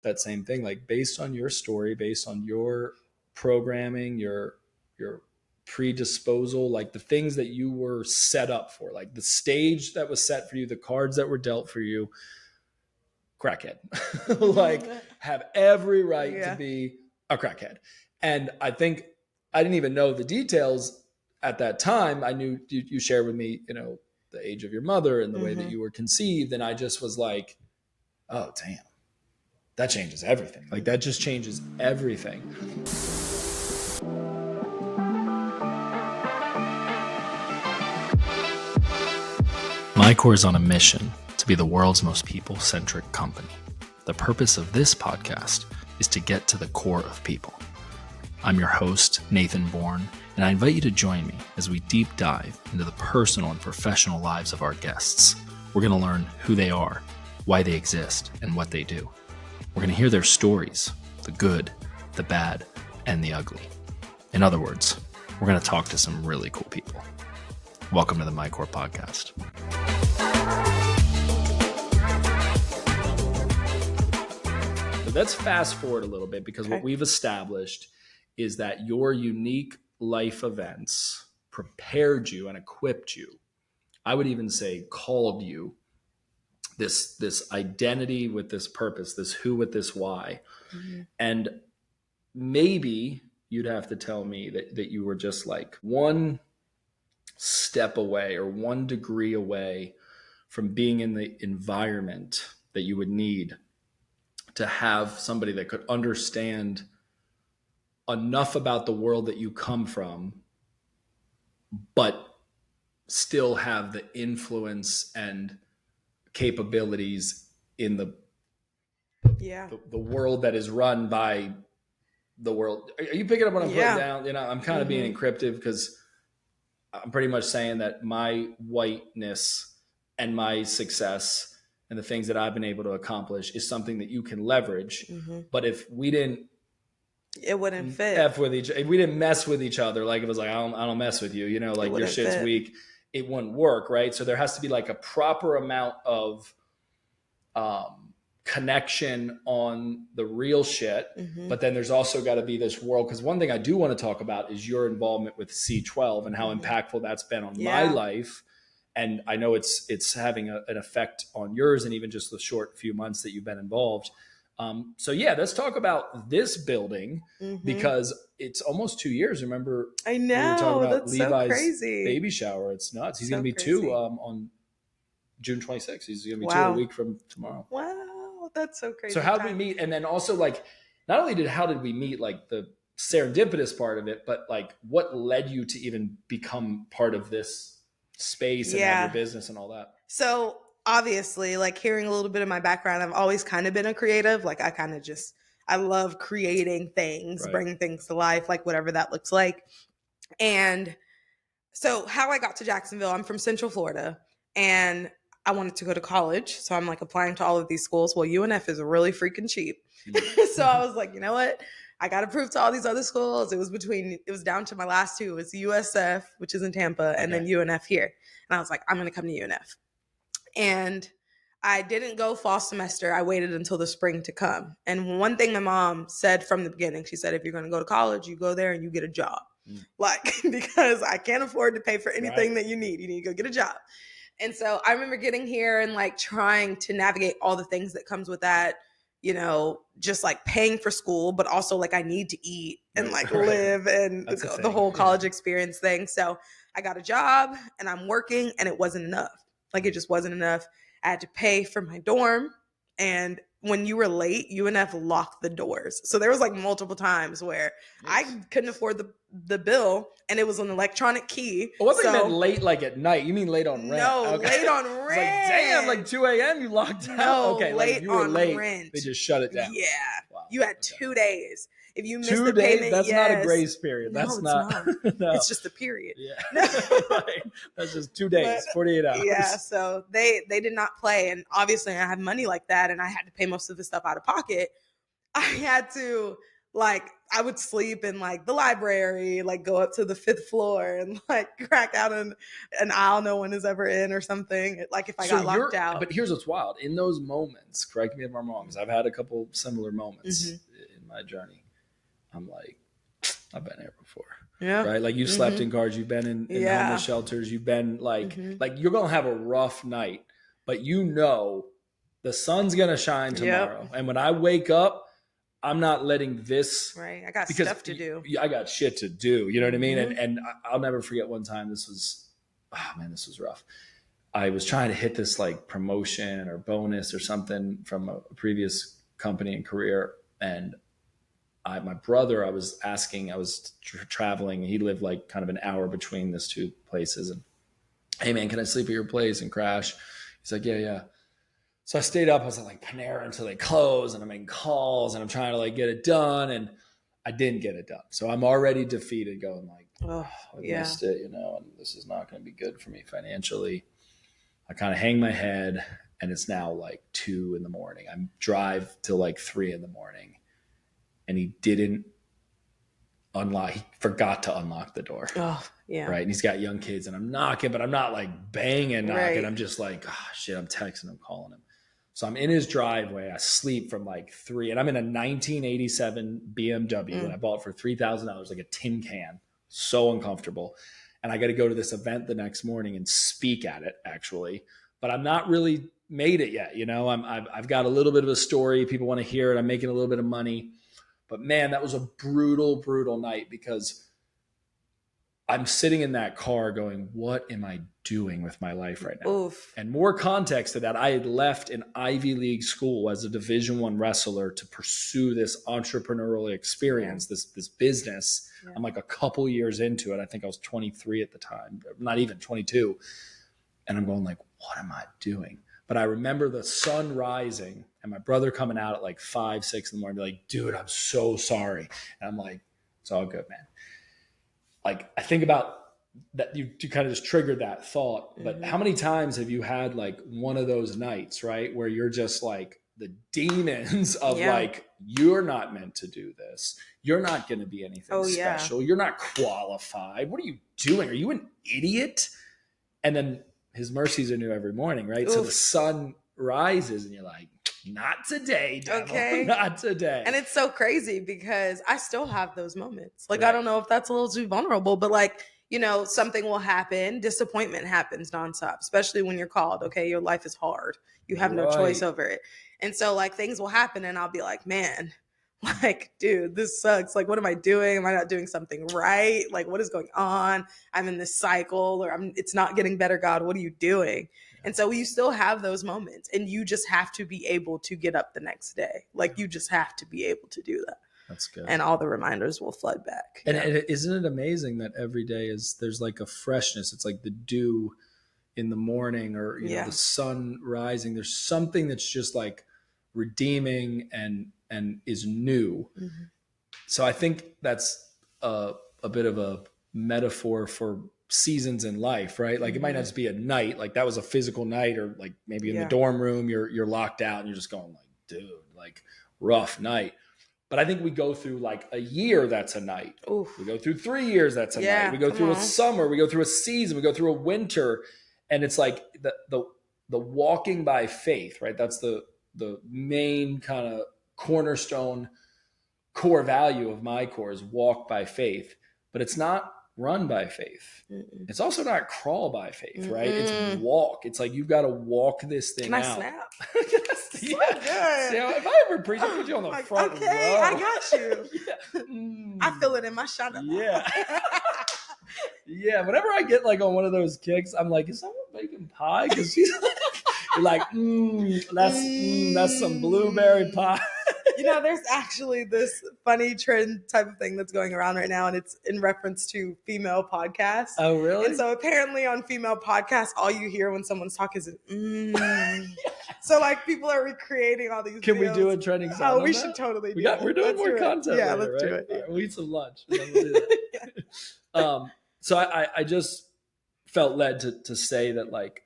that same thing, like based on your story, based on your programming, your predisposal, like the things that you were set up for, like the stage that was set for you, the cards that were dealt for you, crackhead. Like have every right to be a crackhead. And I think I didn't even know the details at that time. I knew you shared with me, the age of your mother and the way that you were conceived. And I just was like, oh, damn, that changes everything. Like that just changes everything. MyCORE is on a mission to be the world's most people-centric company. The purpose of this podcast is to get to the core of people. I'm your host, Nathan Bourne, and I invite you to join me as we deep dive into the personal and professional lives of our guests. We're going to learn who they are, why they exist, and what they do. We're going to hear their stories, the good, the bad, and the ugly. In other words, we're going to talk to some really cool people. Welcome to the MyCORE podcast. Let's fast forward a little bit because what we've established is that your unique life events prepared you and equipped you. I would even say called you this identity with this purpose, this who with this why. Mm-hmm. And maybe you'd have to tell me that you were just like one step away or 1 degree away from being in the environment that you would need to have somebody that could understand enough about the world that you come from, but still have the influence and capabilities in the world that is run by the world. Are you picking up what I'm putting down? I'm kind of being encryptive because I'm pretty much saying that my whiteness and my success and the things that I've been able to accomplish is something that you can leverage. Mm-hmm. But if we didn't, it wouldn't fit. If we didn't mess with each other, like it was like, I don't mess with you, like your shit's fit. Weak. It wouldn't work. Right. So there has to be like a proper amount of connection on the real shit. Mm-hmm. But then there's also got to be this world. Because one thing I do want to talk about is your involvement with C12 and how impactful that's been on my life. And I know it's having an effect on yours and even just the short few months that you've been involved. So let's talk about this building because it's almost 2 years. Remember, I know, we were talking about that's Levi's so crazy. Baby shower. It's nuts. He's going to be crazy. 2 on June 26th. He's going to be 2 a week from tomorrow. Wow, that's so crazy. So how did we meet? And then also like, not only how did we meet, like the serendipitous part of it, but like what led you to even become part of this space and have your business and all that? So obviously, like hearing a little bit of my background, I've always kind of been a creative. Like I love creating things, bringing things to life, like whatever that looks like. And so how I got to Jacksonville, I'm from Central Florida and I wanted to go to college. So I'm like applying to all of these schools. Well, UNF is really freaking cheap. So I was like, you know what? I got to prove to all these other schools. It was down to my last 2. It was USF, which is in Tampa, and then UNF here. And I was like, I'm going to come to UNF. And I didn't go fall semester. I waited until the spring to come. And one thing my mom said from the beginning, she said, if you're going to go to college, you go there and you get a job. Like, because I can't afford to pay for anything that you need. You need to go get a job. And so I remember getting here and like trying to navigate all the things that comes with that. Just like paying for school, but also like I need to eat and like live and the whole college experience thing. So I got a job and I'm working and it wasn't enough. Like it just wasn't enough. I had to pay for my dorm. And when you were late, UNF locked the doors. So there was like multiple times where I couldn't afford the bill and it was an electronic key. Well, what meant late like at night? You mean late on rent? No, late on rent. Like, damn, like 2 a.m. you locked out? No, okay, late like you were on late, rent. they just shut it down. Yeah. Wow. You had 2 days. If you missed 2 the days, payment, that's not a grace period. No, That's it's not. No. It's just a period. Yeah. Right. That's just 2 days, 48 hours. Yeah, so they did not play. And obviously I have money like that and I had to pay most of the stuff out of pocket. I had to like I would sleep in like the library, like go up to the 5th floor and like crack out an aisle no one is ever in or something. Like if I got locked out. But here's what's wild. In those moments, correct me if I'm wrong, because I've had a couple similar moments in my journey. I'm like, I've been here before. Yeah. Right. Like you've slept in cars, you've been in homeless shelters, you've been like you're going to have a rough night, but you know, the sun's going to shine tomorrow. And when I wake up, I'm not letting this. Right. I got stuff to do. I got shit to do. You know what I mean? And I'll never forget one time. This was rough. I was trying to hit this like promotion or bonus or something from a previous company and career. And my brother, I was traveling. He lived like kind of an hour between these two places. And, hey man, can I sleep at your place and crash? He's like, yeah. So I stayed up. I was at like Panera until they closed, and I'm making calls and I'm trying to like get it done. And I didn't get it done. So I'm already defeated, going like, I missed it, and this is not going to be good for me financially. I kind of hang my head, and it's now like 2 a.m. I drive till like 3 a.m. and he didn't unlock. He forgot to unlock the door. Oh, yeah. Right. And he's got young kids, and I'm knocking, but I'm not like banging knocking. Right. I'm just like, shit, I'm texting him, calling him. So I'm in his driveway. I sleep from like 3, and I'm in a 1987 BMW that I bought for $3,000, like a tin can. So uncomfortable. And I got to go to this event the next morning and speak at it, actually. But I'm not really made it yet. I've got a little bit of a story. People want to hear it. I'm making a little bit of money. But man, that was a brutal, brutal night, because I'm sitting in that car going, what am I doing with my life right now? Oof. And more context to that, I had left an Ivy League school as a Division I wrestler to pursue this entrepreneurial experience, this business. Yeah. I'm like a couple years into it. I think I was 23 at the time, not even 22. And I'm going like, what am I doing? But I remember the sun rising and my brother coming out at like 5, 6 in the morning, be like, dude, I'm so sorry. And I'm like, it's all good, man. Like, I think about that, you kind of just triggered that thought. But how many times have you had like one of those nights, right, where you're just like the demons of like, you're not meant to do this. You're not going to be anything special. You're not qualified. What are you doing? Are you an idiot? And then his mercies are new every morning, right? Oof. So the sun rises and you're like, not today, devil. Okay. Not today. And it's so crazy because I still have those moments. Like, right. I don't know if that's a little too vulnerable, but like, something will happen. Disappointment happens nonstop, especially when you're called. Okay. Your life is hard. You have no choice over it. And so like things will happen and I'll be like, man, like, dude, this sucks. Like, what am I doing? Am I not doing something right? Like, what is going on? I'm in this cycle, or it's not getting better. God, what are you doing? Yeah. And so you still have those moments, and you just have to be able to get up the next day. Like, you just have to be able to do that. That's good. And all the reminders will flood back. And isn't it amazing that every day there's like a freshness? It's like the dew in the morning, or you know, the sun rising. There's something that's just like redeeming and is new. Mm-hmm. So I think that's a bit of a metaphor for seasons in life, right? Like, it might not just be a night, like that was a physical night, or like maybe in the dorm room, you're locked out and you're just going like, dude, like rough night. But I think we go through like a year, that's a night. Oof. We go through 3 years, that's a night. We go through a summer, we go through a season, we go through a winter. And it's like the walking by faith, right? That's the main kind of cornerstone core value of MyCORE, is walk by faith. But it's not run by faith. Mm-mm. It's also not crawl by faith, right? It's walk. It's like, you've got to walk this thing out. Can I snap? Yeah. So if I ever preach, I'll put you on the front row. I got you. I feel it in my shana. Yeah. Yeah, whenever I get like on one of those kicks, I'm like, is someone making pie? Because she's you're like, that's some blueberry pie. There's actually this funny trend type of thing that's going around right now, and it's in reference to female podcasts. Oh, really? And so apparently on female podcasts, all you hear when someone's talking is yes. So like people are recreating all these. Can videos. We do a trending sound? Oh, we should totally do it. We're doing more content. Yeah, later, let's right? do it. Yeah. We'll eat some lunch. And then we'll do that. So I just felt led to say that, like,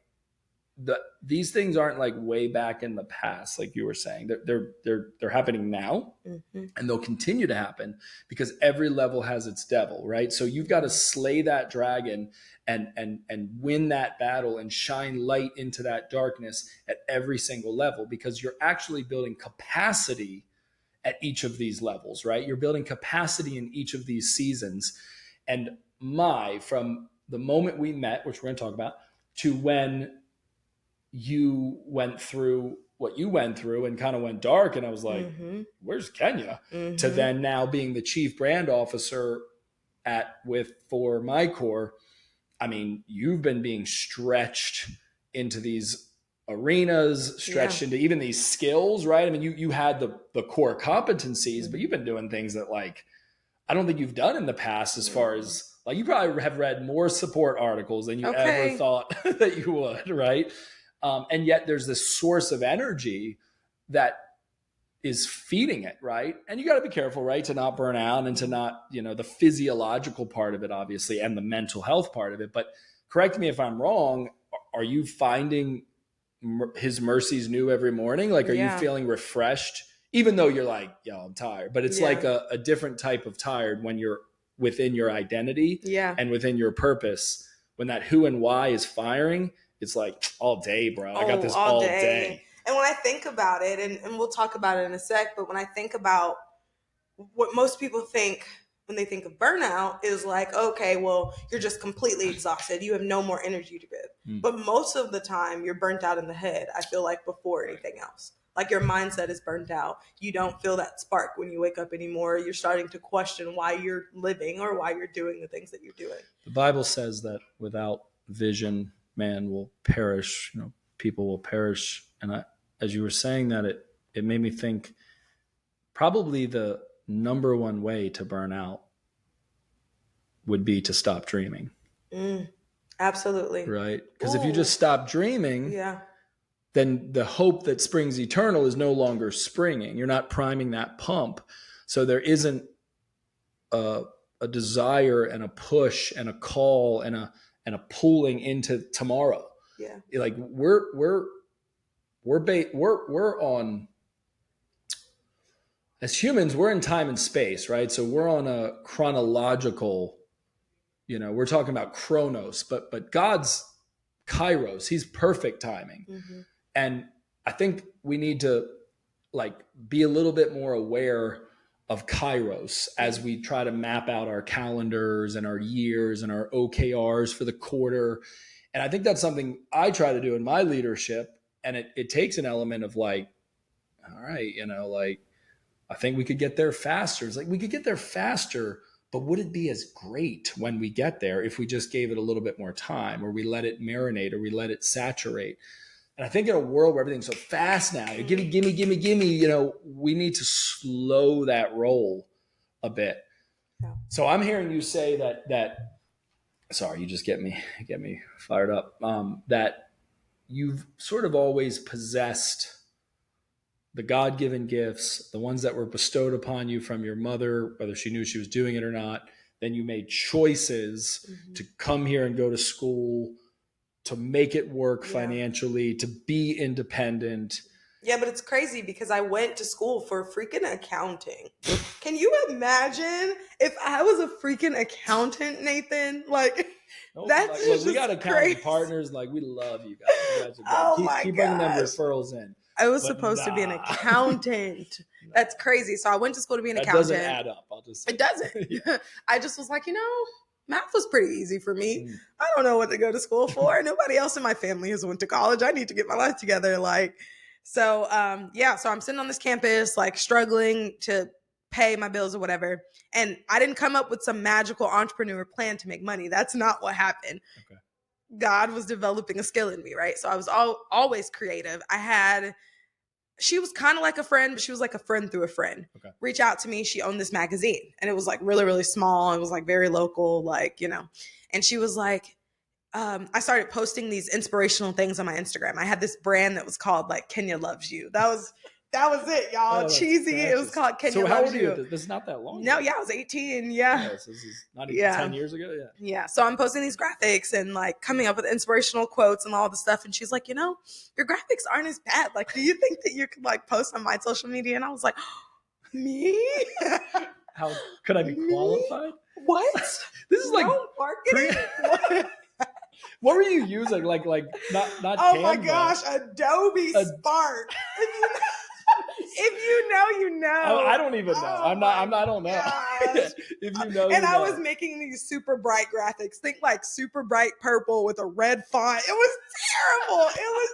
these things aren't like way back in the past, like you were saying. They're happening now, and they'll continue to happen because every level has its devil, right? So you've got to slay that dragon and win that battle and shine light into that darkness at every single level, because you're actually building capacity at each of these levels, right? You're building capacity in each of these seasons. And from the moment we met, which we're going to talk about, to when you went through what you went through and kind of went dark, and I was like, where's Kenya? To then now being the chief brand officer for MyCORE. I mean, you've been being stretched into these arenas, stretched into even these skills, right? I mean, you had the core competencies, but you've been doing things that like I don't think you've done in the past, as far as like you probably have read more support articles than you ever thought that you would, right? And yet there's this source of energy that is feeding it, right? And you got to be careful, right, to not burn out and to not, the physiological part of it, obviously, and the mental health part of it. But correct me if I'm wrong. Are you finding his mercies new every morning? Like, are you feeling refreshed, even though you're like, I'm tired, but it's like a different type of tired when you're within your identity and within your purpose, when that who and why is firing. It's like all day, bro. I got this all day. And when I think about it, and we'll talk about it in a sec, but when I think about what most people think when they think of burnout is like, okay, well, you're just completely exhausted. You have no more energy to give. But most of the time you're burnt out in the head, I feel like, before anything else. Like your mindset is burnt out. You don't feel that spark when you wake up anymore. You're starting to question why you're living or why you're doing the things that you're doing. The Bible says that without vision, man will perish, people will perish. And as you were saying that, it made me think probably the number one way to burn out would be to stop dreaming. Absolutely. Right? Because if you just stop dreaming, then the hope that springs eternal is no longer springing. You're not priming that pump. So there isn't a desire and a push and a call and a pulling into tomorrow. Yeah. Like we're on, as humans, we're in time and space, right? So we're on a chronological, we're talking about chronos, but God's kairos, he's perfect timing. And I think we need to be a little bit more aware of kairos as we try to map out our calendars and our years and our OKRs for the quarter. And I think that's something I try to do in my leadership. And it takes an element of all right, I think we could get there faster. It's like we could get there faster, but would it be as great when we get there if we just gave it a little bit more time, or we let it marinate, or we let it saturate? And I think in a world where everything's so fast now, gimme, we need to slow that roll a bit. Yeah. So I'm hearing you say that sorry, you just get me fired up. That you've sort of always possessed the God-given gifts, the ones that were bestowed upon you from your mother, whether she knew she was doing it or not. Then you made choices to come here and go to school, to make it work financially, to be independent. Yeah, but it's crazy because I went to school for freaking accounting. Can you imagine if I was a freaking accountant, Nathan? That's just we got accounting partners. We love you guys. Keep bringing them referrals in. I was supposed to be an accountant. That's crazy. So I went to school to be an accountant. It doesn't add up. It doesn't. I just was like, math was pretty easy for me. I don't know what to go to school for. Nobody else in my family has went to college. I need to get my life together. So I'm sitting on this campus, struggling to pay my bills or whatever. And I didn't come up with some magical entrepreneur plan to make money. That's not what happened. Okay. God was developing a skill in me, right? So I was always creative. She was kind of like a friend, but she was like a friend through a friend. Okay. Reach out to me. She owned this magazine, and it was really, really small. It was very local, and she was like, I started posting these inspirational things on my Instagram. I had this brand that was called Kenya Loves You. That was That was it, y'all. Cheesy. It was called Kenya So how Loves old are You. you? This is not that long No, ago. yeah, I was 18. Yeah. So this is not even 10 years ago. Yeah. Yeah. So I'm posting these graphics and like coming up with inspirational quotes and all this stuff. And she's like, you know, your graphics aren't as bad. Like, do you think that you could like post on my social media? And I was like, me? How could I be qualified? What? This is like marketing. What were you using? Like not Oh Canva. my gosh, Adobe Spark. If you know, you know. I don't even know. I don't know. If you know, and I was making these super bright graphics. Think like super bright purple with a red font. It was terrible. It was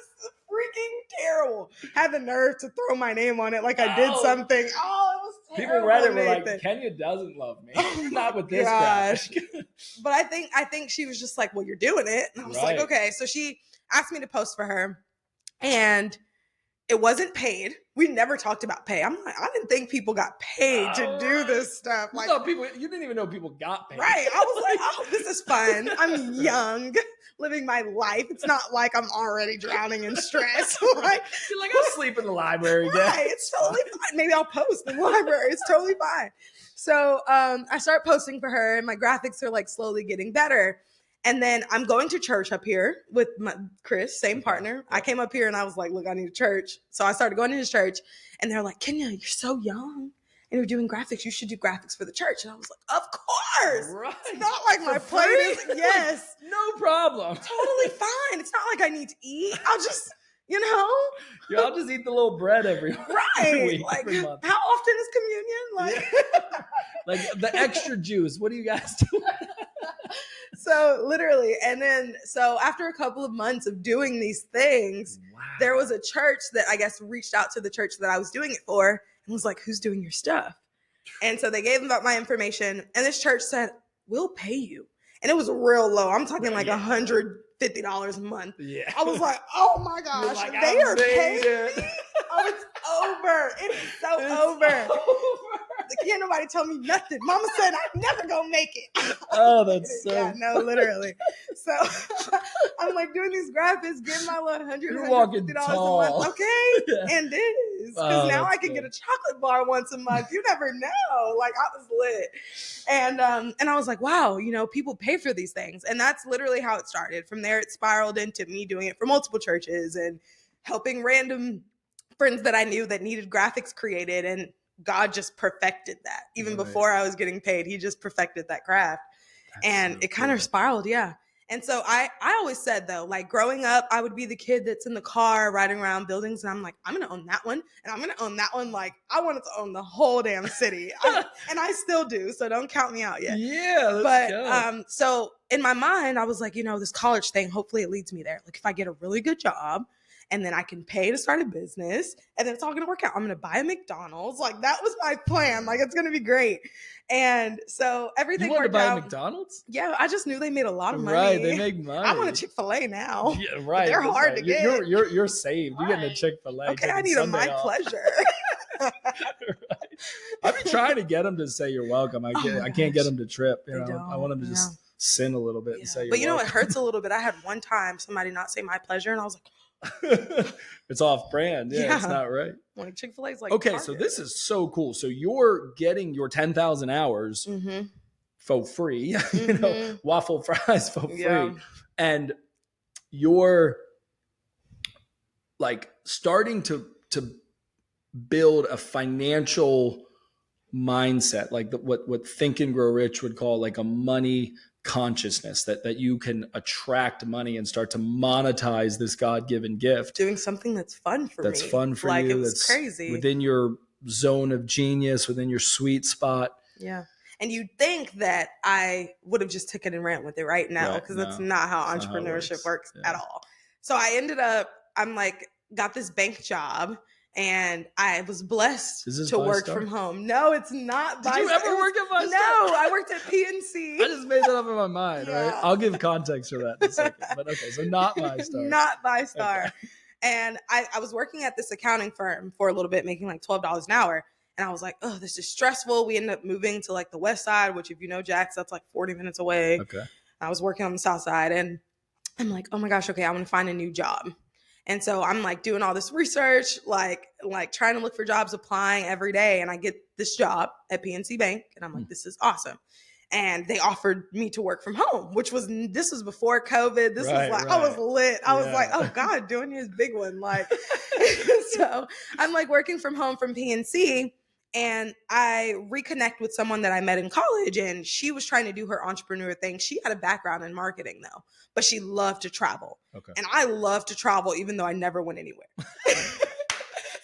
freaking terrible. Had the nerve to throw my name on it like I did something. Oh, it was terrible. People read it were like, Kenya doesn't love me. Not with this graphic. But I think she was just like, well, you're doing it. And I was like, okay. So she asked me to post for her. And it wasn't paid. We never talked about pay. I'm like, I didn't think people got paid to do this stuff. Like, you didn't even know people got paid. Right. I was like, oh, this is fun. I'm young, living my life. It's not like I'm already drowning in stress. Like, you're like, I'll sleep in the library again. Right. It's totally fine. Maybe I'll post in the library. It's totally fine. So I start posting for her and my graphics are like slowly getting better. And then I'm going to church up here with Chris, same partner. I came up here and I was like, look, I need a church. So I started going to his church and they're like, Kenya, you're so young and you're doing graphics. You should do graphics for the church. And I was like, of course. Right. It's not like my plate is, yes. No problem. Totally fine. It's not like I need to eat. I'll just, you know. Yeah, I'll just eat the little bread every week, like, every month. How often is communion? Like, like the extra juice. What do you guys do? So literally, and then so after a couple of months of doing these things, there was a church that I guess reached out to the church that I was doing it for and was like, who's doing your stuff? And so they gave them my information and this church said, we'll pay you. And it was real low. I'm talking like $150 a month. Yeah. I was like, oh my gosh, like, they are paying me. Oh, it's over. It is so over. Can't nobody tell me nothing. Mama said I'm never gonna make it. Oh, that's so. Yeah, no, literally. So I'm like doing these graphics, getting my little $150 a month. Okay, yeah. And it is because now I can get a chocolate bar once a month. You never know. Like I was lit, and I was like, wow, you know, people pay for these things, and that's literally how it started. From there, it spiraled into me doing it for multiple churches and helping random friends that I knew that needed graphics created, and God just perfected that. Even before I was getting paid, he just perfected that craft. And so it kind of spiraled, yeah. And so I always said, though, like growing up, I would be the kid that's in the car riding around buildings. And I'm like, I'm going to own that one. And I'm going to own that one. Like, I wanted to own the whole damn city. And I still do. So don't count me out yet. Yeah. Let's go. So in my mind, I was like, you know, this college thing, hopefully it leads me there. Like if I get a really good job, and then I can pay to start a business, and then it's all going to work out. I'm going to buy a McDonald's. Like, that was my plan. Like, it's going to be great. And so everything worked out. You wanted to buy a McDonald's? Yeah, I just knew they made a lot of money. Right, they make money. I want a Chick-fil-A now. Yeah, right. They're hard to get. You're saved. You're getting a Chick-fil-A. Okay, I need a My Pleasure. Right. I've been trying to get them to say you're welcome. I can't get them to trip. You know, I want them to just sin a little bit and say you're welcome. But you know, it hurts a little bit. I had one time somebody not say My Pleasure, and I was like, it's off brand. Yeah, it's not right. Like Chick-fil-A's like okay, Target. so this is so cool. So you're getting your 10,000 hours for free, you know, waffle fries for free. And you're like starting to build a financial mindset, like what Think and Grow Rich would call like a money consciousness, that you can attract money and start to monetize this God-given gift. Doing something that's fun for me. That's fun for like, you. It was that's crazy. Within your zone of genius, within your sweet spot. Yeah. And you'd think that I would have just taken and ran with it right now, because that's not how entrepreneurship works at all. So I ended up, I'm like, got this bank job. And I was blessed to work from home. No, it's not. Did you ever work at MyStar? No, I worked at PNC. I just made that up in my mind, right? I'll give context for that in a second. But okay, so not MyStar. Not MyStar. Okay. And I was working at this accounting firm for a little bit, making like $12 an hour. And I was like, oh, this is stressful. We ended up moving to like the west side, which if you know Jax, that's like 40 minutes away. Okay. I was working on the south side. And I'm like, oh my gosh, okay, I want to find a new job. And so I'm like doing all this research, like trying to look for jobs, applying every day. And I get this job at PNC Bank. And I'm like, this is awesome. And they offered me to work from home, this was before COVID. This was like, I was lit. I was like, oh God, doing his big one. Like, so I'm like working from home from PNC. And I reconnect with someone that I met in college, and she was trying to do her entrepreneur thing. She had a background in marketing though, but she loved to travel. Okay. And I love to travel, even though I never went anywhere.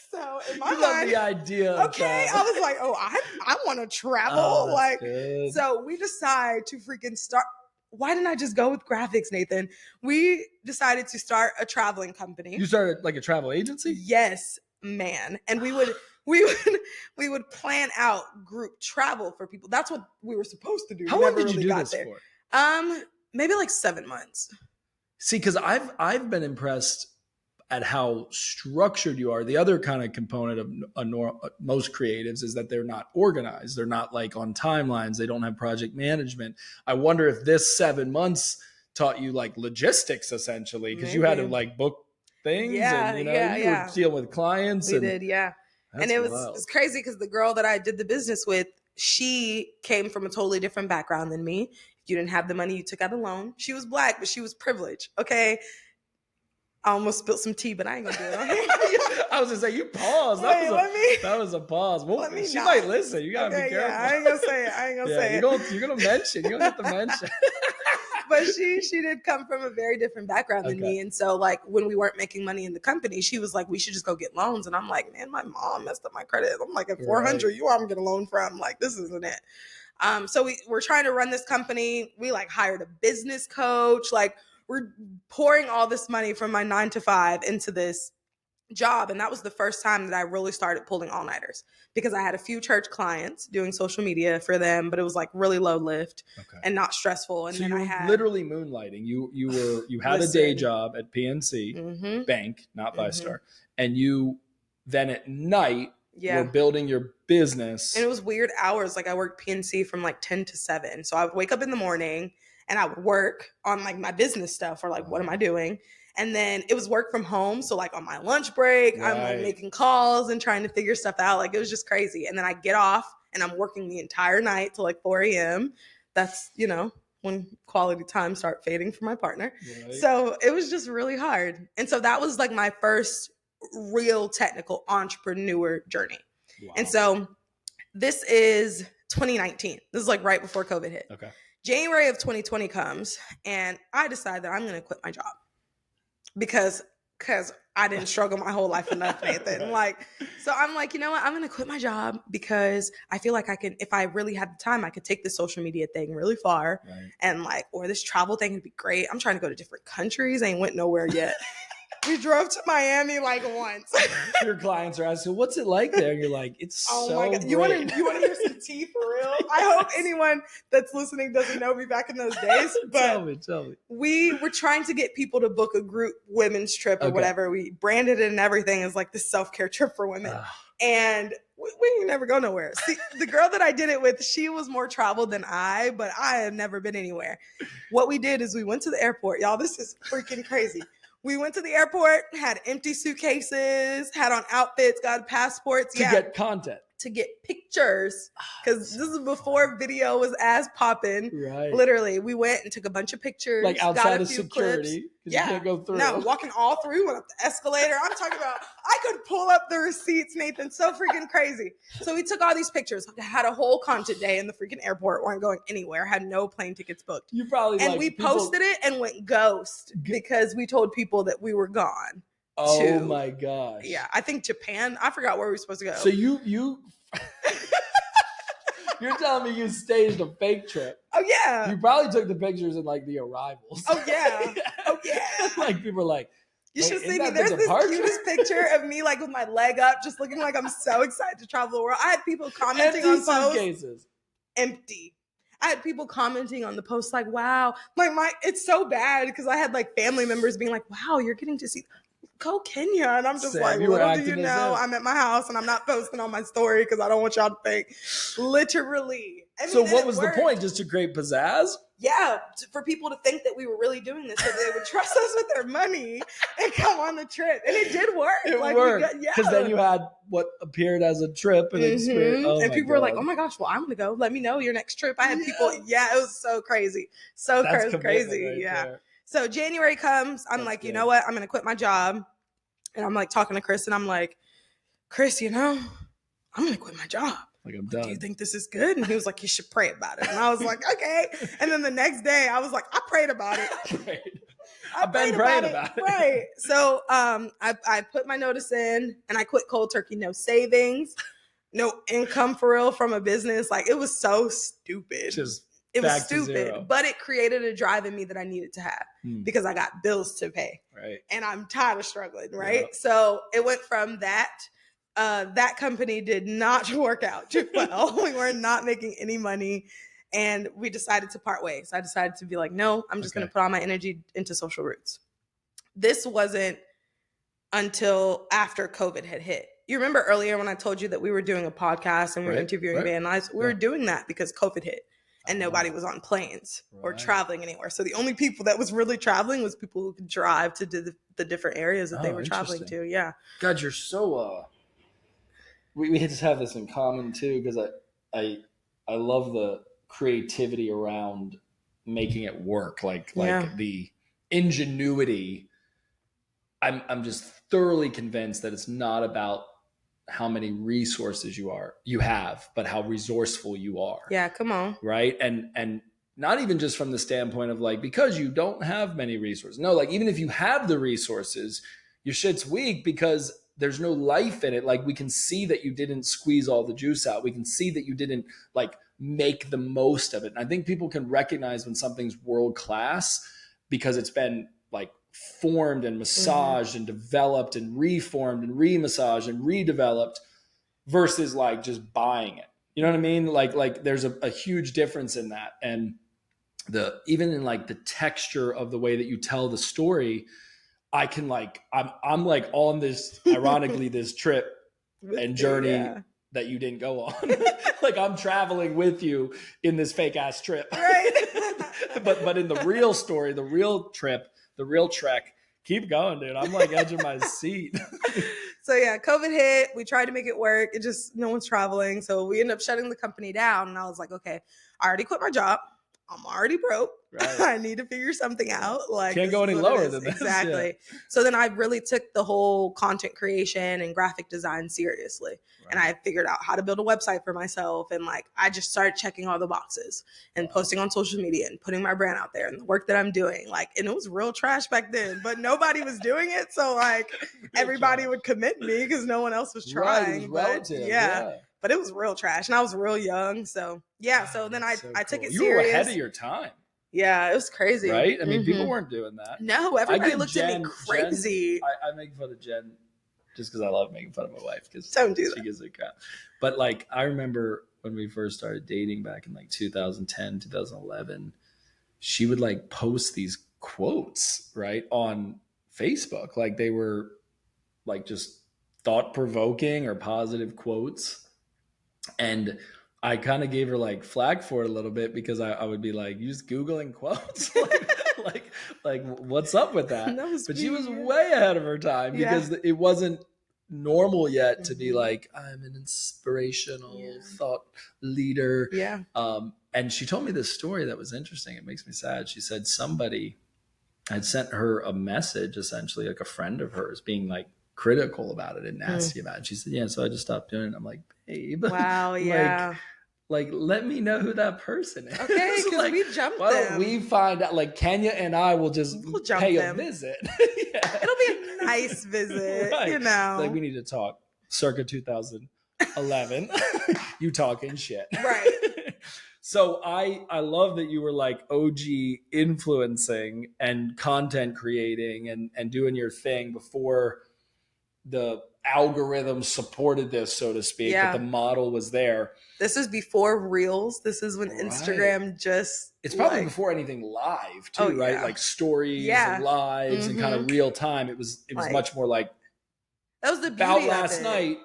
So in my mind, love the idea. Okay, I was like, oh, I want to travel. Oh, good. So we decide to freaking start. Why didn't I just go with graphics, Nathan? We decided to start a traveling company. You started like a travel agency? Yes, man. And we would plan out group travel for people. That's what we were supposed to do. How long did you do this for? Maybe like 7 months. See, because I've been impressed at how structured you are. The other kind of component of most creatives is that they're not organized. They're not like on timelines. They don't have project management. I wonder if this 7 months taught you like logistics essentially, because you had to like book things and you were dealing with clients. We did. And it was crazy because the girl that I did the business with, she came from a totally different background than me. You didn't have the money, you took out a loan. She was Black, but she was privileged. Okay. I almost spilled some tea, but I ain't gonna do it. I was gonna say, you paused. That was a pause. Well, she might listen. You gotta be careful. Yeah, I ain't gonna say it. You're gonna mention. You're gonna have to mention. But she did come from a very different background than me. And so like when we weren't making money in the company, she was like, we should just go get loans. And I'm like, man, my mom messed up my credit. I'm like, at 400, you want me to get a loan from? Like, this isn't it. So we're trying to run this company. We like hired a business coach. Like we're pouring all this money from my 9 to 5 into this job. And that was the first time that I really started pulling all-nighters, because I had a few church clients doing social media for them, but it was like really low lift and not stressful. And so then you I were had literally moonlighting. You had a day job at PNC Bank, not Five Star, and you then at night were building your business. And it was weird hours. Like I worked PNC from like 10 to 7. So I would wake up in the morning and I would work on like my business stuff, or like, what am I doing? And then it was work from home. So like on my lunch break, I'm like making calls and trying to figure stuff out. Like it was just crazy. And then I get off and I'm working the entire night till like 4 a.m. That's, when quality time start fading for my partner. So it was just really hard. And so that was like my first real technical entrepreneur journey. Wow. And so this is 2019. This is like right before COVID hit. Okay. January of 2020 comes and I decide that I'm going to quit my job because I didn't struggle my whole life enough, Nathan. Like, so I'm like, you know what? I'm going to quit my job because I feel like I can, if I really had the time, I could take this social media thing really far and like, or this travel thing would be great. I'm trying to go to different countries. I ain't went nowhere yet. We drove to Miami like once. Your clients are asking, what's it like there? You're like, it's so my God. great. You want to hear some tea for real? I hope anyone that's listening doesn't know me back in those days. But tell me. We were trying to get people to book a group women's trip or whatever. We branded it and everything as like this self-care trip for women. And we never go nowhere. See, the girl that I did it with, she was more traveled than but I have never been anywhere. What we did is we went to the airport. Y'all, this is freaking crazy. We went to the airport, had empty suitcases, had on outfits, got passports. To get content. To get pictures. Because this is before video was as popping. Right. Literally, we went and took a bunch of pictures. Like outside of security. You can't go through. No, walking all through, went up the escalator. I'm talking about, I could pull up the receipts, Nathan. So freaking crazy. So we took all these pictures. Had a whole content day in the freaking airport. Weren't going anywhere. Had no plane tickets booked. You probably and we posted it and went ghost because we told people that we were gone. Oh my gosh. Yeah, I think Japan. I forgot where we were supposed to go. So you you're telling me you staged a fake trip. Oh yeah. You probably took the pictures in like the arrivals. Oh yeah. Oh yeah. Like people are like, you should see me. There's this cutest picture of me like with my leg up, just looking like I'm so excited to travel the world. I had people commenting on posts. Empty. I had people commenting on the post like, wow. It's so bad because I had like family members being like, wow, you're getting to see. go Kenya. And I'm just Sam, like, you were little do acting you as know, if. I'm at my house and I'm not posting on my story because I don't want y'all to think. Literally. I So mean, what it was worked. the point? Just to create pizzazz? Yeah, for people to think that we were really doing this, so they would trust us with their money and come on the trip. And it did work. It like worked. We got, Because then you had what appeared as a trip and experience. Oh and my people God. were like, "Oh my gosh, well, I'm gonna go. Let me know your next trip." I had people. Yeah, it was so crazy, so That's crazy. right Yeah. there. So January comes. I'm That's like, good. you know what? I'm gonna quit my job, and I'm like talking to Chris, and I'm like, Chris, you know, I'm gonna quit my job. Like, I'm done. Do you think this is good? And he was like, you should pray about it. And I was like, okay. And then the next day I was like, I prayed about it. I've been praying about it. Right. So I put my notice in and I quit cold turkey. No savings, no income for real from a business. Like it was so stupid. It was stupid, but it created a drive in me that I needed to have because I got bills to pay. Right. And I'm tired of struggling. Right. Yep. So it went from that. That company did not work out too well. We were not making any money and we decided to part ways. I decided to be like, no, I'm just going to put all my energy into Social Roots. This wasn't until after COVID had hit. You remember earlier when I told you that we were doing a podcast and we were interviewing van lives? We were doing that because COVID hit and nobody was on planes or traveling anywhere. So the only people that was really traveling was people who could drive to the different areas that they were traveling to. Yeah. God, you're so... We just have this in common too, because I love the creativity around making it work, like the ingenuity. I'm just thoroughly convinced that it's not about how many resources you have, but how resourceful you are. Yeah, come on. Right? And not even just from the standpoint of like, because you don't have many resources. No, like even if you have the resources, your shit's weak because there's no life in it. Like we can see that you didn't squeeze all the juice out. We can see that you didn't like make the most of it. And I think people can recognize when something's world class because it's been like formed and massaged and developed and reformed and re-massaged and redeveloped versus like just buying it. You know what I mean? Like there's a huge difference in that. And even in like the texture of the way that you tell the story, I can like, I'm like on this, ironically, this trip and journey that you didn't go on. Like I'm traveling with you in this fake ass trip. Right. but in the real story, the real trip, the real trek, keep going, dude. I'm like edging my seat. So yeah, COVID hit. We tried to make it work. It just, no one's traveling. So we ended up shutting the company down. And I was like, okay, I already quit my job. I'm already broke. Right. I need to figure something out. Like can't go any lower than this. Exactly. Yeah. So then I really took the whole content creation and graphic design seriously. Right. And I figured out how to build a website for myself. And like, I just started checking all the boxes and posting on social media and putting my brand out there and the work that I'm doing. Like, and it was real trash back then, but nobody was doing it. So like everybody would commit me because no one else was trying. Right, it was relative, yeah. But it was real trash. And I was real young. So yeah. So then I took it serious. You were ahead of your time. Yeah, it was crazy. Right? I mean, people weren't doing that. No, everybody looked at me crazy. I make fun of Jen just because I love making fun of my wife. Don't do that. She gives a crap. But like, I remember when we first started dating back in like 2010, 2011, she would like post these quotes, right, on Facebook. Like they were like just thought-provoking or positive quotes. And I kind of gave her like flack for it a little bit because I would be like, you just Googling quotes? like what's up with that? But she was way ahead of her time because it wasn't normal yet to be like, I'm an inspirational thought leader. Yeah. And she told me this story that was interesting. It makes me sad. She said somebody had sent her a message, essentially like a friend of hers being like critical about it and nasty about it. She said, yeah, so I just stopped doing it. I'm like, babe. Wow, yeah. Like, let me know who that person is. Okay, because like, we jumped why them. Don't we find out? Like, Kenya and I will just pay a visit. Yeah. It'll be a nice visit, right. You know. Like, we need to talk circa 2011. You talking shit. Right. So I love that you were like OG influencing and content creating and doing your thing before the algorithm supported this, so to speak, but the model was there. This is before Reels. This is when Instagram just... It's probably before anything live too, right? Like stories and lives and kind of real time. It was like, much more like... That was the beauty about last night.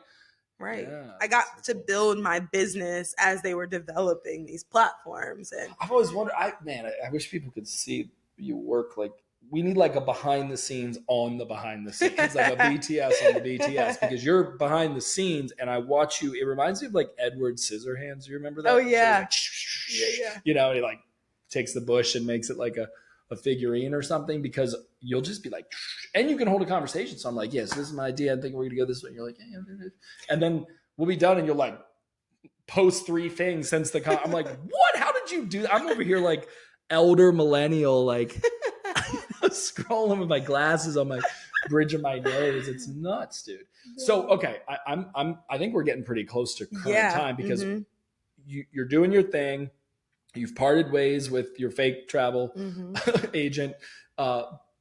Right. Yeah, I got to build my business as they were developing these platforms. And I've always wondered, I wish people could see you work. Like, we need like a behind the scenes on the behind the scenes, like a BTS on the BTS, because you're behind the scenes and I watch you. It reminds me of like Edward Scissorhands. You remember that? Oh, yeah. Like, you know, he like takes the bush and makes it like a figurine or something, because you'll just be like, and you can hold a conversation. So I'm like, yes, this is my idea. I think we're going to go this way. And you're like, yeah. And then we'll be done and you'll like post 3 things since the I'm like, what? How did you do that? I'm over here like elder millennial, like scrolling with my glasses on my bridge of my nose. It's nuts, dude. So, okay. I think we're getting pretty close to current time, because you're doing your thing. You've parted ways with your fake travel agent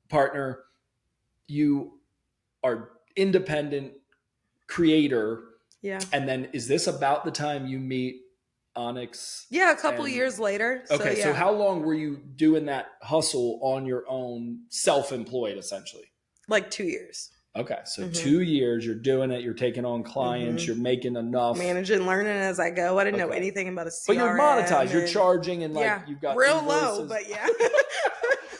partner. You are independent creator. Yeah. And then is this about the time you meet Onyx? Yeah, a couple years later. Okay, so how long were you doing that hustle on your own, self-employed essentially? Like 2 years. Okay, so 2 years, you're doing it, you're taking on clients, you're making enough. Managing, learning as I go. I didn't know anything about a CRM. But you're monetized, you're charging, and like you've got real invoices. Low, but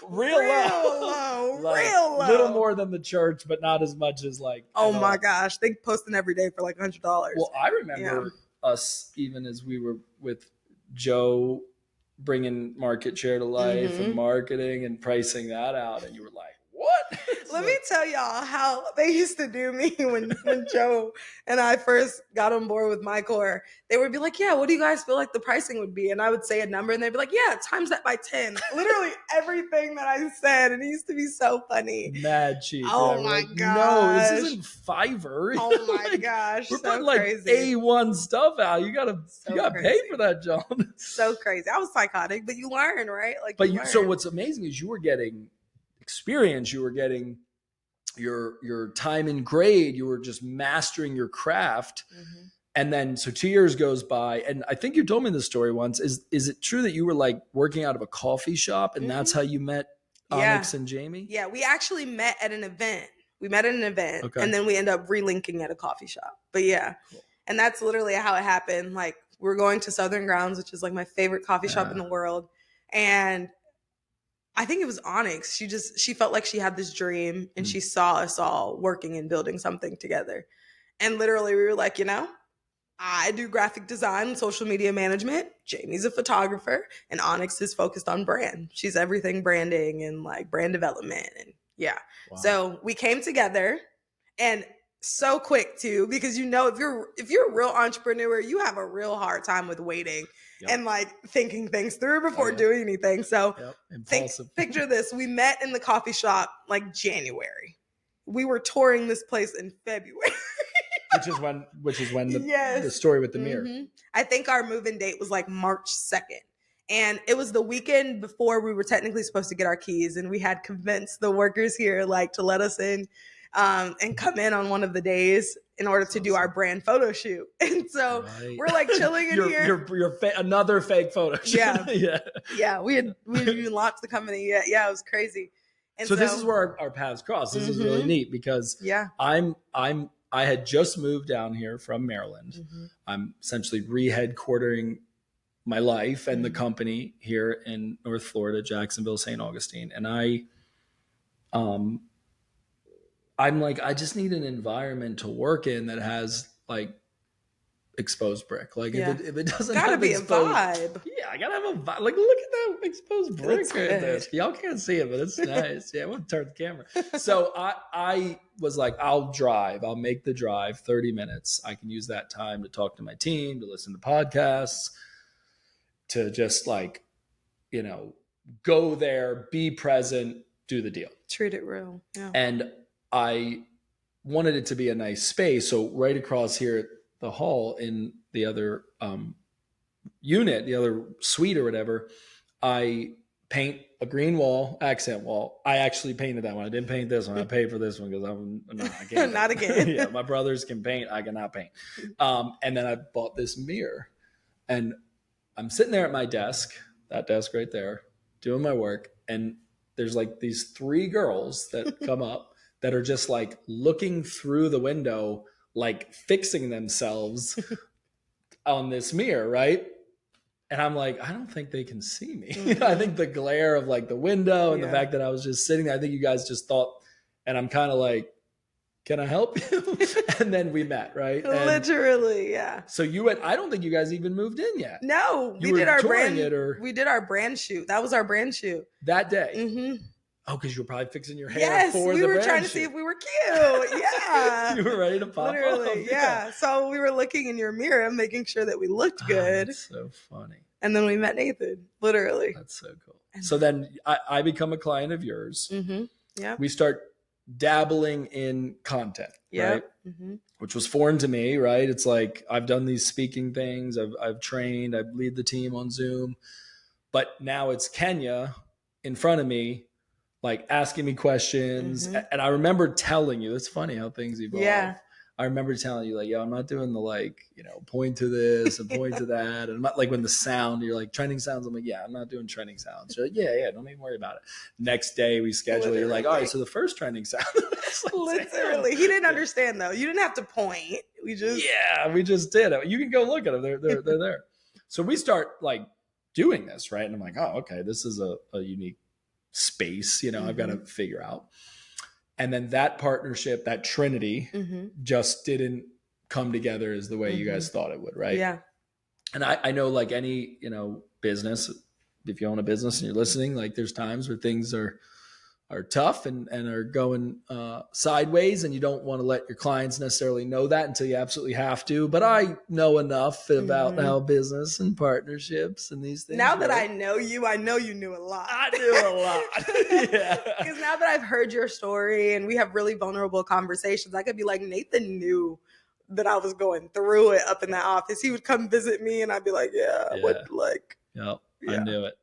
real low. Like, real low. Little more than the church, but not as much as like. Oh my gosh, they posting every day for like $100. Well, I remember us, even as we were with Joe, bringing market share to life and marketing and pricing that out, and you were like, what? Let me tell y'all how they used to do me when Joe and I first got on board with MyCORE. They would be like, yeah, what do you guys feel like the pricing would be? And I would say a number and they'd be like, yeah, times that by 10. Literally everything that I said. And it used to be so funny. Mad cheap. Oh my like, gosh. No, this isn't Fiverr. Oh my like, gosh. We're so putting like crazy. A1 stuff out. You gotta pay for that, John. So crazy. I was psychotic, but you learn, right? Like, but so what's amazing is you were getting experience, you were getting your time in grade, you were just mastering your craft. And then so 2 years goes by, and I think you told me this story once. Is it true that you were like working out of a coffee shop and that's how you met Onyx and Jamie? Yeah, we actually met at an event. And then we end up relinking at a coffee shop. But cool. And that's literally how it happened. Like, we're going to Southern Grounds, which is like my favorite coffee shop in the world. And I think it was Onyx. She felt like she had this dream and she saw us all working and building something together. And literally we were like, I do graphic design and social media management. Jamie's a photographer and Onyx is focused on brand. She's everything branding and like brand development. And so we came together, and so quick too, because if you're a real entrepreneur, you have a real hard time with waiting. And like thinking things through before doing anything. So picture this. We met in the coffee shop like January. We were touring this place in February. which is when the story with the mirror. I think our move-in date was like March 2nd. And it was the weekend before we were technically supposed to get our keys. And we had convinced the workers here like to let us in and come in on one of the days in order to do our brand photo shoot. And so we're like chilling in here. Another fake photo shoot. Yeah. We even launched the company. Yeah, it was crazy. And so this is where our paths cross. This is really neat because I had just moved down here from Maryland. I'm essentially re-headquartering my life and the company here in North Florida, Jacksonville, St. Augustine. And I'm like, I just need an environment to work in that has like exposed brick. Like if it doesn't have be exposed, a vibe. Yeah, I gotta have a vibe. Like look at that exposed brick right there. Y'all can't see it, but it's nice. Yeah, I want to turn the camera. So I was like, I'll drive. I'll make the drive 30 minutes. I can use that time to talk to my team, to listen to podcasts, to just like, go there, be present, do the deal. Treat it real. Yeah. And I wanted it to be a nice space. So right across here at the hall in the other unit, the other suite or whatever, I paint a green wall, accent wall. I actually painted that one. I didn't paint this one. I paid for this one because I can't. Not again. Yeah, my brothers can paint. I cannot paint. And then I bought this mirror, and I'm sitting there at my desk, that desk right there, doing my work, and there's like these 3 girls that come up that are just like looking through the window, like fixing themselves on this mirror, right? And I'm like, I don't think they can see me. Mm-hmm. I think the glare of like the window and the fact that I was just sitting there, I think you guys just thought, and I'm kind of like, can I help you? And then we met, right? And literally, yeah. so I don't think you guys even moved in yet. No, we did our brand shoot. That was our brand shoot. That day. Mm-hmm. Oh, because you were probably fixing your hair for the brand shoot. Yes, we were trying to see if we were cute. Yeah. You were ready to pop literally, up. Yeah. So we were looking in your mirror and making sure that we looked good. That's so funny. And then we met Nathan, literally. That's so cool. So then I become a client of yours. Mm-hmm. Yeah. We start dabbling in content, right? Mm-hmm. Which was foreign to me, right? It's like I've done these speaking things. I've trained. I lead the team on Zoom. But now it's Kenya in front of me, like asking me questions. Mm-hmm. And I remember telling you, it's funny how things evolve. Yeah. I remember telling you, like, yo, I'm not doing the, like, point to this and point to that. And I'm not like when the sound, you're like, trending sounds. I'm like, yeah, I'm not doing trending sounds. You're like, yeah, don't even worry about it. Next day we schedule, you're like, all right, so the first trending sound. Like, literally. He didn't understand, though. You didn't have to point. We just did it. You can go look at them. They're there. So we start, like, doing this, right? And I'm like, oh, okay, this is a unique space, I've got to figure out. And then that partnership, that trinity, just didn't come together as the way you guys thought it would, right? Yeah. And I know, like any, business, if you own a business and you're listening, like there's times where things are tough and are going sideways, and you don't want to let your clients necessarily know that until you absolutely have to. But I know enough about how business and partnerships and these things. Now that I know you knew a lot. I knew a lot. Yeah. Because now that I've heard your story and we have really vulnerable conversations, I could be like, Nathan knew that I was going through it up in the office. He would come visit me and I'd be like, I knew it.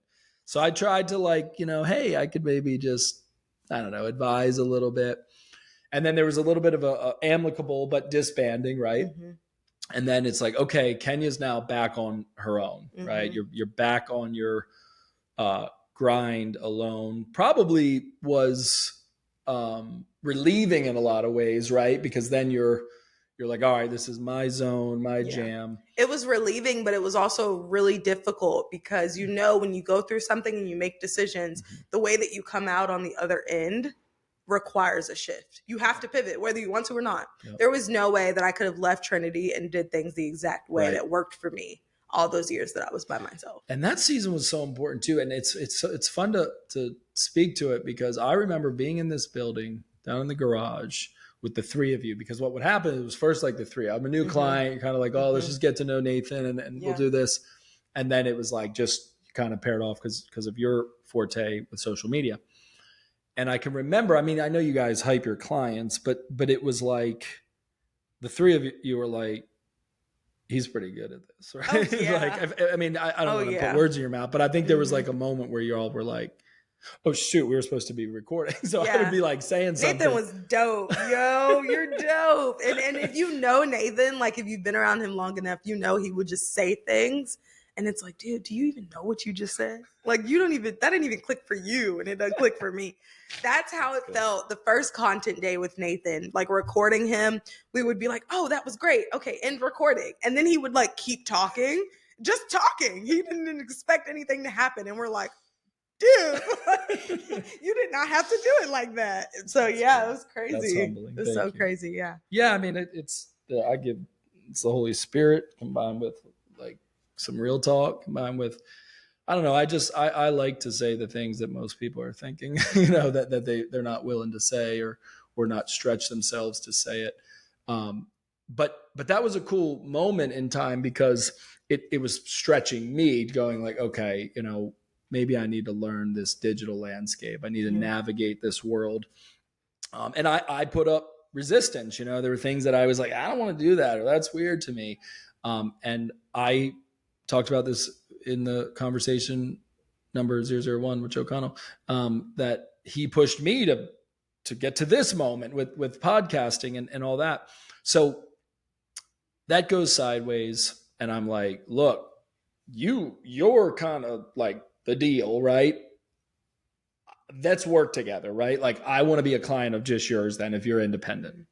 So I tried to, like, hey, I could maybe just, I don't know, advise a little bit. And then there was a little bit of a amicable but disbanding, right? Mm-hmm. And then it's like, okay, Kenya's now back on her own, right? You're back on your grind alone. Probably was relieving in a lot of ways, right? Because then you're like, all right, this is my zone, my jam. It was relieving, but it was also really difficult because, when you go through something and you make decisions, the way that you come out on the other end requires a shift. You have to pivot, whether you want to or not. Yep. There was no way that I could have left Trinity and did things the exact way that worked for me all those years that I was by myself. And that season was so important too. And it's fun to speak to it, because I remember being in this building down in the garage with the 3 of you, because what would happen, it was first like the 3. I'm a new client. You're kind of like, oh, let's just get to know Nathan and we'll do this. And then it was like just kind of paired off because of your forte with social media. And I can remember, I mean, I know you guys hype your clients, but it was like the 3 of you were like, he's pretty good at this, right? Oh, yeah. Like, I mean, I don't want to put words in your mouth, but I think there was like a moment where you all were like, oh shoot, we were supposed to be recording. So I would be like saying something. Nathan was dope. Yo, you're dope. And if you know Nathan, like if you've been around him long enough, he would just say things. And it's like, dude, do you even know what you just said? Like, that didn't even click for you, and it doesn't click for me. That's how it felt the first content day with Nathan, like recording him. We would be like, oh, that was great. Okay, end recording. And then he would like keep talking, just talking. He didn't expect anything to happen. And we're like, dude, you did not have to do it like that. So it was crazy. That's humbling. It was so crazy. Yeah. Yeah. I mean, it's the Holy Spirit combined with like some real talk combined with, I don't know. I like to say the things that most people are thinking, that they're not willing to say or not stretch themselves to say it. But that was a cool moment in time because it was stretching me, going like, okay, maybe I need to learn this digital landscape. I need to navigate this world. And I put up resistance. There were things that I was like, I don't want to do that, or that's weird to me. And I talked about this in the conversation number 001, Rich O'Connell, that he pushed me to get to this moment with podcasting and all that. So that goes sideways. And I'm like, look, you're kind of like the deal, right? Let's work together, right? Like, I want to be a client of just yours then if you're independent.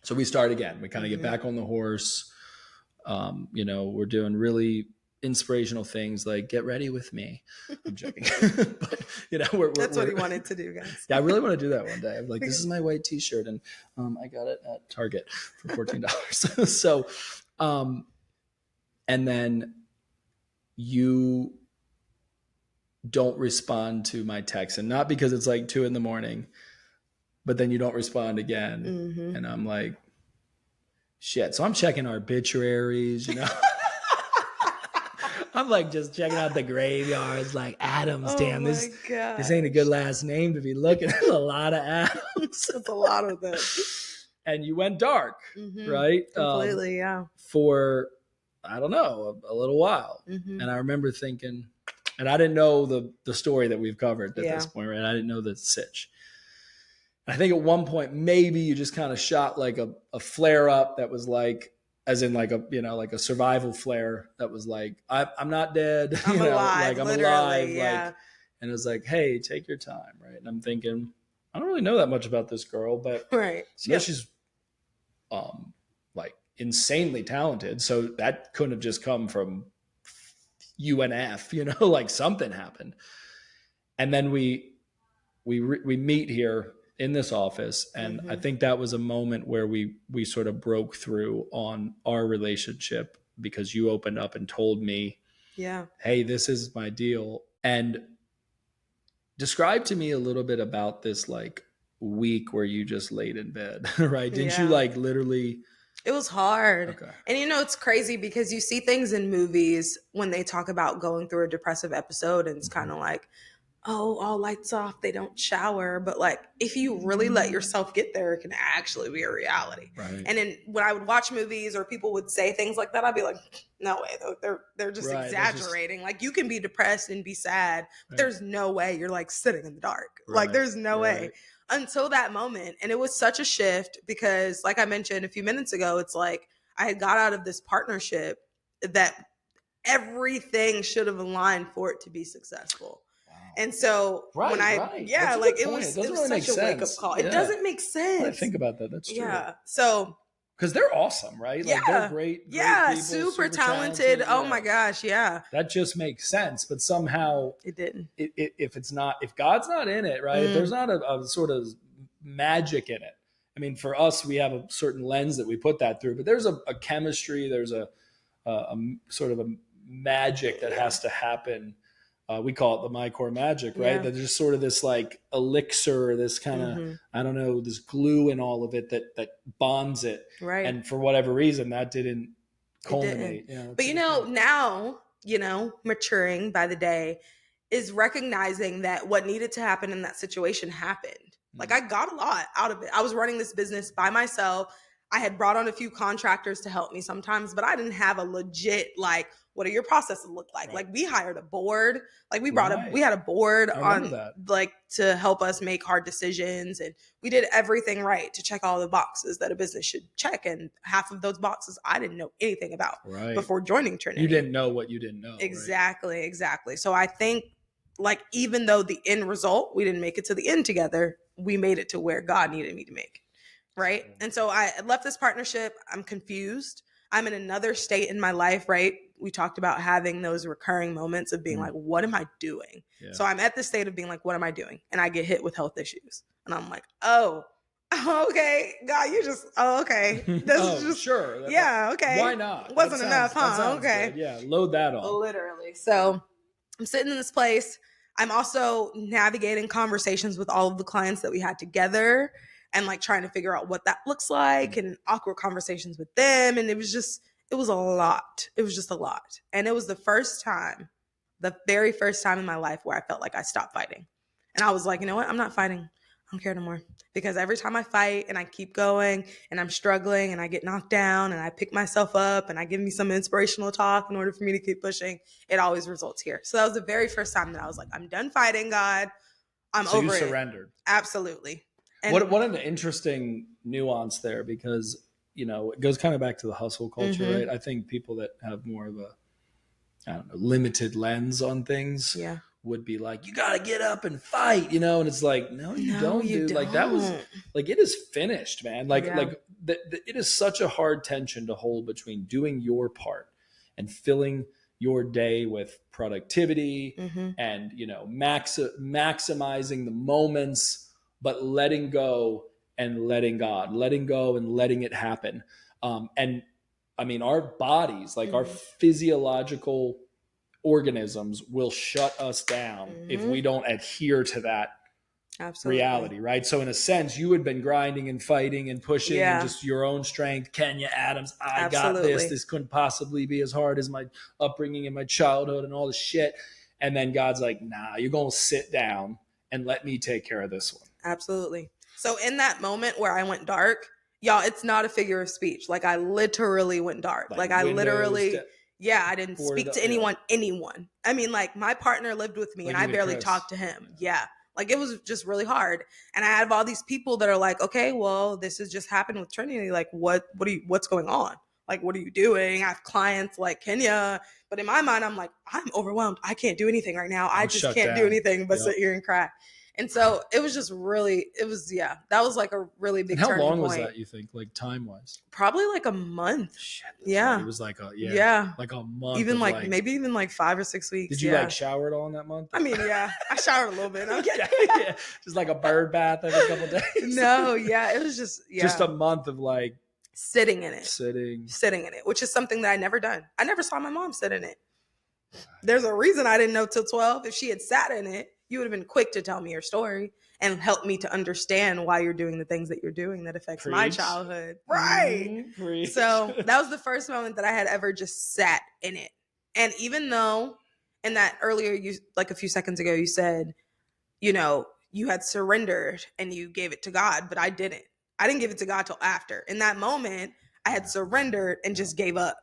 So we start again. We kind of get back on the horse. We're doing really inspirational things like get ready with me. I'm joking. But, that's what he wanted to do, guys. Yeah, I really want to do that one day. I'm like, this is my white t-shirt and I got it at Target for $14. So, and then you don't respond to my text, and not because it's like 2 a.m, but then you don't respond again. And I'm like, shit. So I'm checking our obituaries, I'm like just checking out the graveyards, like Adams. Damn, this ain't a good last name to be looking at. A lot of Adams. It's a lot of them. And you went dark, right? Completely, yeah. For, I don't know, a little while. And I remember thinking, and I didn't know the story that we've covered at this point, right? I didn't know the sitch. I think at one point, maybe you just kind of shot like a flare up that was like, as in like a survival flare that was like, I'm not dead. I'm alive. Like I'm alive. Yeah. Like, and it was like, hey, take your time. Right. And I'm thinking, I don't really know that much about this girl, but she's like insanely talented. So that couldn't have just come from UNF, like something happened. And then we meet here in this office. And I think that was a moment where we sort of broke through on our relationship, because you opened up and told me, hey, this is my deal. And describe to me a little bit about this like week where you just laid in bed, right? Didn't you like literally? It was hard. Okay. And it's crazy because you see things in movies when they talk about going through a depressive episode, and it's kind of like, oh, all lights off, they don't shower. But like, if you really let yourself get there, it can actually be a reality. Right. And then when I would watch movies or people would say things like that, I'd be like, no way, they're just exaggerating. Like, you can be depressed and be sad, but there's no way you're like sitting in the dark. Like, there's no way. Until that moment. And it was such a shift because, like I mentioned a few minutes ago, it's like I had got out of this partnership that everything should have aligned for it to be successful. Wow. And so when it was really such a wake-up call. It doesn't make sense. When I think about that, that's true. Yeah. So because they're awesome, right? Like they're great people, super talented. Oh my gosh, yeah. That just makes sense, but somehow it didn't. If God's not in it, right? If there's not a sort of magic in it. I mean, for us, we have a certain lens that we put that through, but there's a chemistry, there's a sort of a magic that has to happen. We call it the MyCORE magic, right? That there's sort of this like elixir, this kind of, I don't know, this glue in all of it that bonds it. Right. And for whatever reason, that didn't culminate. But now, maturing by the day is recognizing that what needed to happen in that situation happened. Like, I got a lot out of it. I was running this business by myself. I had brought on a few contractors to help me sometimes, but I didn't have a legit, like, what do your processes look like? Right. Like, we hired a board. Like, we had a board on like to help us make hard decisions. And we did everything right to check all the boxes that a business should check. And half of those boxes I didn't know anything about before joining Trinity. You didn't know what you didn't know. Exactly. Right? Exactly. So I think, like, even though the end result, we didn't make it to the end together, we made it to where God needed me to make. Right. And so I left this partnership. I'm confused. I'm in another state in my life. Right. We talked about having those recurring moments of being like, what am I doing? Yeah. So I'm at the state of being like, what am I doing? And I get hit with health issues. And I'm like, oh, okay. God, okay. This is just sure. Okay. Why not? Wasn't enough, huh? Okay. Good. Yeah. Load that on. Literally. So I'm sitting in this place. I'm also navigating conversations with all of the clients that we had together and like trying to figure out what that looks like and awkward conversations with them. And it was a lot. It was just a lot. And it was the very first time in my life where I felt like I stopped fighting. And I was like, you know what? I'm not fighting. I don't care no more. Because every time I fight and I keep going and I'm struggling and I get knocked down and I pick myself up and I give me some inspirational talk in order for me to keep pushing, it always results here. So that was the very first time that I was like, I'm done fighting, God. I'm so over you it. surrendered. Absolutely. And what an interesting nuance there, because, you know, it goes kind of back to the hustle culture, right? I think people that have more of a, I don't know, limited lens on things yeah. would be like, you got to get up and fight, you know? And it's like, no, you No, don't, you dude. Like that was don't. like, it is finished, man. Like, Yeah. it is such a hard tension to hold between doing your part and filling your day with productivity and, you know, maximizing the moments, but letting go and letting God, letting go and letting it happen. And I mean, our bodies, like our physiological organisms will shut us down if we don't adhere to that Absolutely. reality, right? So in a sense, you had been grinding and fighting and pushing and Yeah. just your own strength. Kenya Adams, I got Absolutely. this. This couldn't possibly be as hard as my upbringing and my childhood and all this shit. And then God's like, nah, you're going to sit down and let me take care of this one. Absolutely. So in that moment where I went dark, y'all, it's not a figure of speech. Like I literally went dark. Like I literally, I didn't speak to anyone. I mean, like my partner lived with me and I barely talked to him. Yeah. Like it was just really hard. And I have all these people that are like, okay, well, this has just happened with Trinity. Like what's going on? Like, what are you doing? I have clients like Kenya. But in my mind, I'm like, I'm overwhelmed. I can't do anything right now. I just can't do anything but sit here and cry. And so it was just really, that was like a really big turning point. How long was that, you think, like time-wise? Probably like a month. Shit, yeah. Right. It was like like a month. Even like maybe even like 5 or 6 weeks. Did you like shower at all in that month? I mean, yeah, I showered a little bit. I'm kidding. Just like a bird bath every couple of days. No, it was just a month of like sitting in it, sitting in it, which is something that I never done. I never saw my mom sit in it. There's a reason I didn't know till 12. If she had sat in it, you would have been quick to tell me your story and help me to understand why you're doing the things that you're doing that affects my childhood. Right. So that was the first moment that I had ever just sat in it. And even though in that earlier, you like a few seconds ago, you said, you know, you had surrendered and you gave it to God, but I didn't. I didn't give it to God till after. In that moment, I had surrendered and just gave up.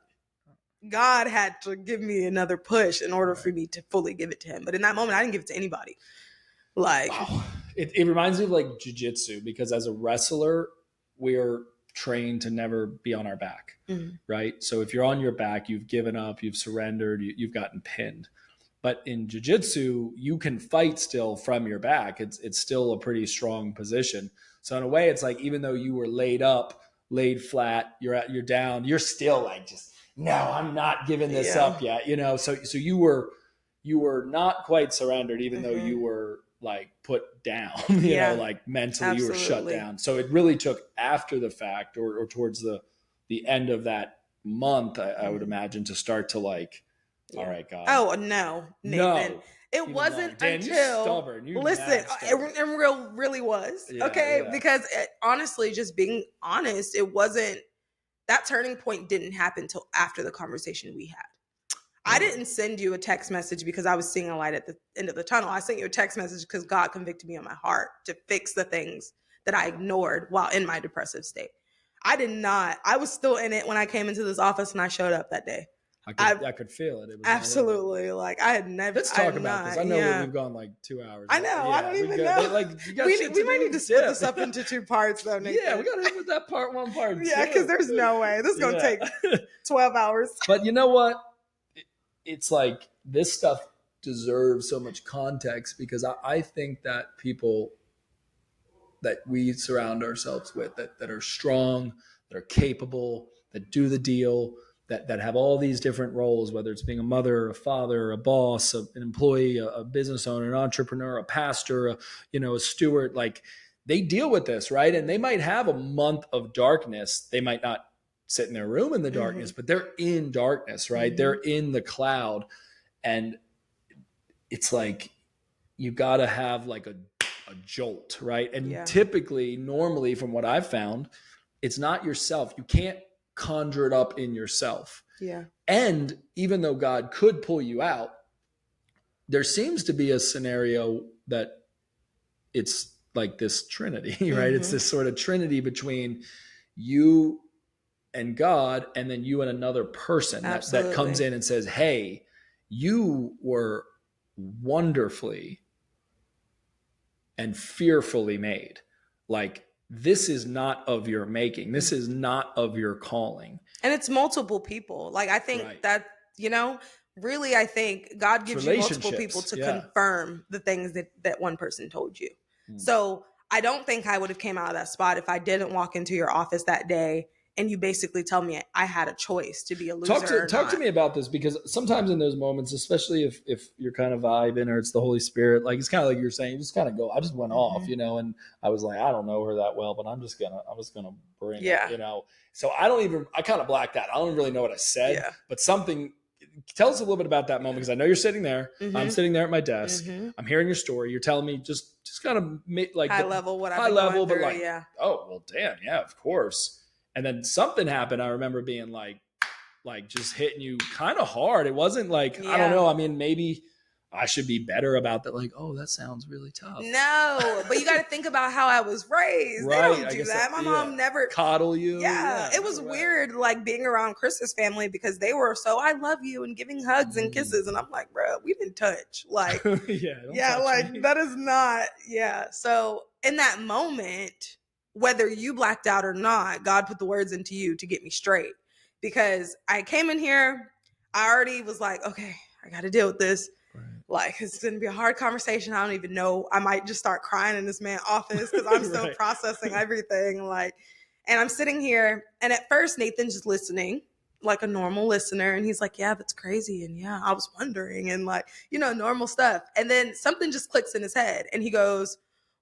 God had to give me another push in order for me to fully give it to him. But in that moment, I didn't give it to anybody. Like it reminds me of like jiu-jitsu, because as a wrestler, we're trained to never be on our back, right? So if you're on your back, you've given up, you've surrendered, you've gotten pinned. But in jiu-jitsu, you can fight still from your back. It's still a pretty strong position. So in a way, it's like, even though you were laid up, laid flat, you're down, you're still like, just, no, I'm not giving this up yet. You know, so you were not quite surrendered, even though you were like put down, you know, like mentally you were shut down. So it really took after the fact, or towards the end of that month, I would imagine, to start to like, all right, God. Oh no, Nathan. No. It wasn't until you're stubborn. Listen, it really was. Because honestly, just being honest, it wasn't, that turning point didn't happen till after the conversation we had. I didn't send you a text message because I was seeing a light at the end of the tunnel. I sent you a text message because God convicted me on my heart to fix the things that I ignored while in my depressive state. I was still in it when I came into this office and I showed up that day. I could feel it. It was absolutely like I had never. Let's talk about this. I know we've gone like 2 hours. I know. I don't even know. Like, we might need to split this up into 2 parts, though, Nathan. Yeah, we got to hit with that part 1, part 2. Yeah, because there's no way this is gonna take 12 hours. But you know what? It's like, this stuff deserves so much context, because I think that people that we surround ourselves with that are strong, that are capable, that do the deal, that have all these different roles, whether it's being a mother, a father, a boss, an employee, a business owner, an entrepreneur, a pastor, a steward, like, they deal with this, right? And they might have a month of darkness. They might not sit in their room in the darkness, but they're in darkness, right? They're in the cloud. And it's like, you got to have like a jolt, right? And typically, normally, from what I've found, it's not yourself. You can't conjure it up in yourself. Yeah. And even though God could pull you out, there seems to be a scenario that it's like this Trinity, right? It's this sort of Trinity between you and God, and then you and another person that comes in and says, hey, you were wonderfully and fearfully made. Like, this is not of your making. This is not of your calling. And it's multiple people. Like, I think that, really, I think God gives you multiple people to confirm the things that one person told you. So I don't think I would have came out of that spot if I didn't walk into your office that day and you basically tell me I had a choice to be a loser. Talk to me about this, because sometimes in those moments, especially if you're kind of vibing or it's the Holy Spirit, like it's kind of like you're saying, you just kind of go, I just went off, and I was like, I don't know her that well, but I'm just gonna bring it, So I kind of blacked out. I don't really know what I said, but something. Tell us a little bit about that moment, because I know you're sitting there. I'm sitting there at my desk. I'm hearing your story. You're telling me just kind of like high level, but like, oh well, damn, yeah, of course. And then something happened. I remember being like just hitting you kind of hard. It wasn't like, I don't know. I mean, maybe I should be better about that. Like, oh, that sounds really tough. No, but you got to think about how I was raised. Right. They don't do that. My mom never coddle you. Yeah, it was weird, like being around Chris's family, because they were so I love you and giving hugs and kisses, and I'm like, bro, we didn't touch. Like, touch like me. That is not. Yeah. So in that moment, whether you blacked out or not, God put the words into you to get me straight, because I came in here, I already was like, okay, I got to deal with this. Right. Like, it's going to be a hard conversation. I don't even know. I might just start crying in this man's office because I'm still processing everything. Like, and I'm sitting here, and at first Nathan's just listening like a normal listener. And he's like, yeah, that's crazy. And yeah, I was wondering, and like, normal stuff. And then something just clicks in his head and he goes,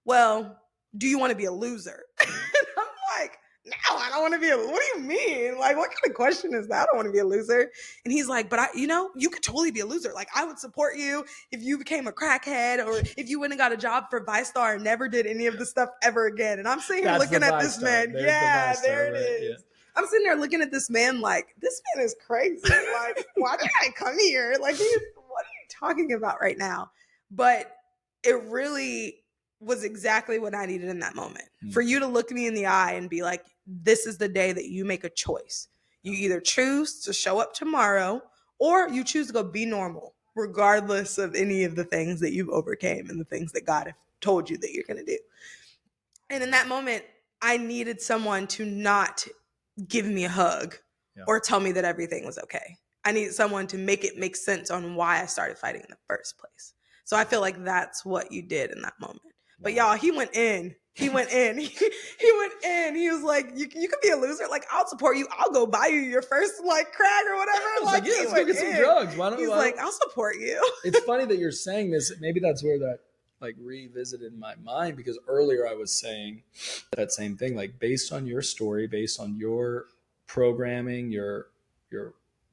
well, do you want to be a loser? And I'm like, no, I don't want to be what do you mean? Like, what kind of question is that? I don't want to be a loser. And he's like, but you could totally be a loser. Like, I would support you if you became a crackhead, or if you went and got a job for ViStar and never did any of the stuff ever again. And I'm sitting here looking at this man. There's there it is. Yeah. I'm sitting there looking at this man like, this man is crazy. Like, why did I come here? Like, what are you talking about right now? But it really was exactly what I needed in that moment. For you to look me in the eye and be like, this is the day that you make a choice. You either choose to show up tomorrow, or you choose to go be normal, regardless of any of the things that you've overcame and the things that God has told you that you're going to do. And in that moment, I needed someone to not give me a hug or tell me that everything was okay. I needed someone to make it make sense on why I started fighting in the first place. So I feel like that's what you did in that moment. But y'all, he went in. He went in. He went in. He was like, you could be a loser. Like, I'll support you. I'll go buy you your first like crack or whatever. Like, yeah, let's go get some drugs. Why don't He's like, I'll support you. It's funny that you're saying this. Maybe that's where that like revisited in my mind, because earlier I was saying that same thing, like based on your story, based on your programming, your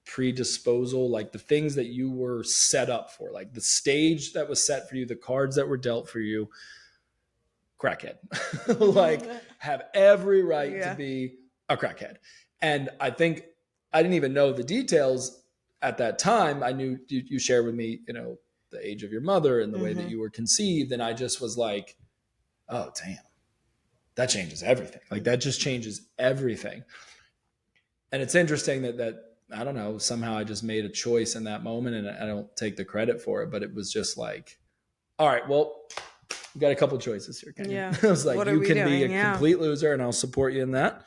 predisposal, like the things that you were set up for, like the stage that was set for you, the cards that were dealt for you. Crackhead, like have every right to be a crackhead. And I think I didn't even know the details at that time. I knew you shared with me, the age of your mother and the way that you were conceived. And I just was like, oh, damn, that changes everything. Like that just changes everything. And it's interesting that I don't know, somehow I just made a choice in that moment, and I don't take the credit for it, but it was just like, all right, well, we got a couple choices here, Kenny. Yeah. I was like, you can be a complete loser, and I'll support you in that,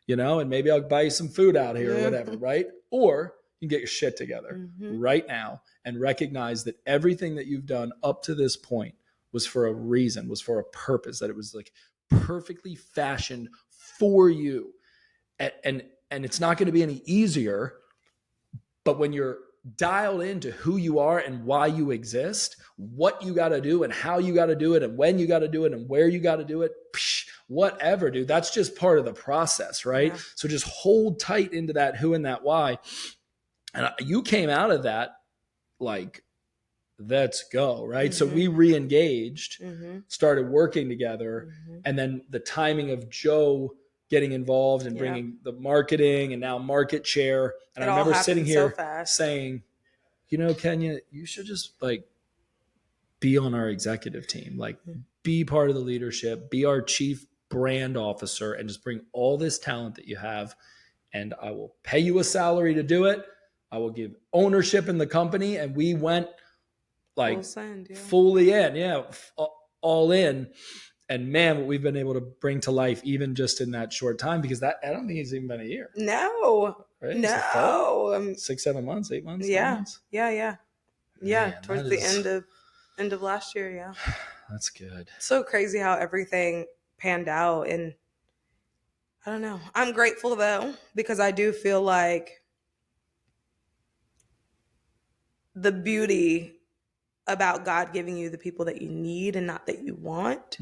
and maybe I'll buy you some food out here or whatever, right? Or you can get your shit together right now and recognize that everything that you've done up to this point was for a reason, was for a purpose, that it was like perfectly fashioned for you. And it's not going to be any easier, but when you're dialed into who you are and why you exist, what you got to do and how you got to do it and when you got to do it and where you got to do it, whatever, dude, that's just part of the process, right? Yeah. So just hold tight into that who and that why. And you came out of that like, let's go, right? So we re-engaged, started working together, and then the timing of Joe getting involved and bringing the marketing and now market chair. And I remember sitting here saying, Kenya, you should just like be on our executive team. Like be part of the leadership, be our chief brand officer, and just bring all this talent that you have. And I will pay you a salary to do it. I will give ownership in the company. And we went like fully in, all in. And man, what we've been able to bring to life even just in that short time, because that, I don't think it's even been a year. No, right? No, 6, 7 months, 8 months. Yeah, 9 months? Yeah. Man, towards the end of last year. Yeah, that's good. So crazy how everything panned out, and I don't know. I'm grateful though, because I do feel like the beauty about God giving you the people that you need and not that you want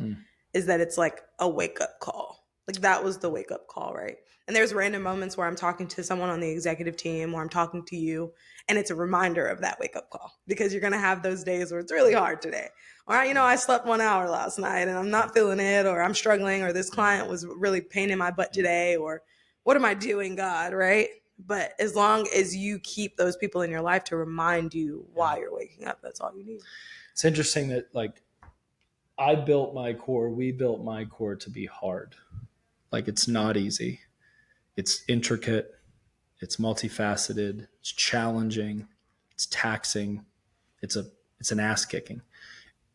is that it's like a wake-up call. Like that was the wake-up call, right? And there's random moments where I'm talking to someone on the executive team, or I'm talking to you, and it's a reminder of that wake-up call, because you're going to have those days where it's really hard today. Or, I slept 1 hour last night and I'm not feeling it, or I'm struggling, or this client was really pain in my butt today, or what am I doing, God, right? But as long as you keep those people in your life to remind you why you're waking up, that's all you need. It's interesting that like we built MyCORE to be hard. Like it's not easy. It's intricate. It's multifaceted. It's challenging. It's taxing. It's an ass kicking.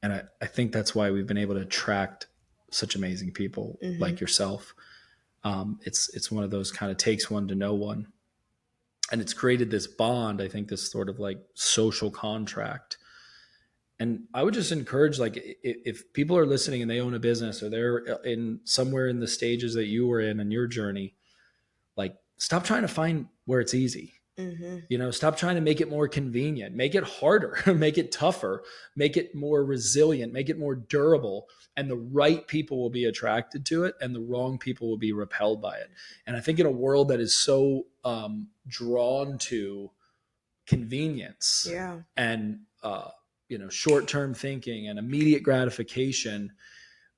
And I think that's why we've been able to attract such amazing people like yourself. It's one of those kind of takes one to know one. And it's created this bond, I think, this sort of like social contract. And I would just encourage, like, if people are listening and they own a business, or they're in somewhere in the stages that you were in your journey, like, stop trying to find where it's easy. Stop trying to make it more convenient, make it harder, make it tougher, make it more resilient, make it more durable. And the right people will be attracted to it, and the wrong people will be repelled by it. And I think in a world that is so drawn to convenience and short-term thinking and immediate gratification,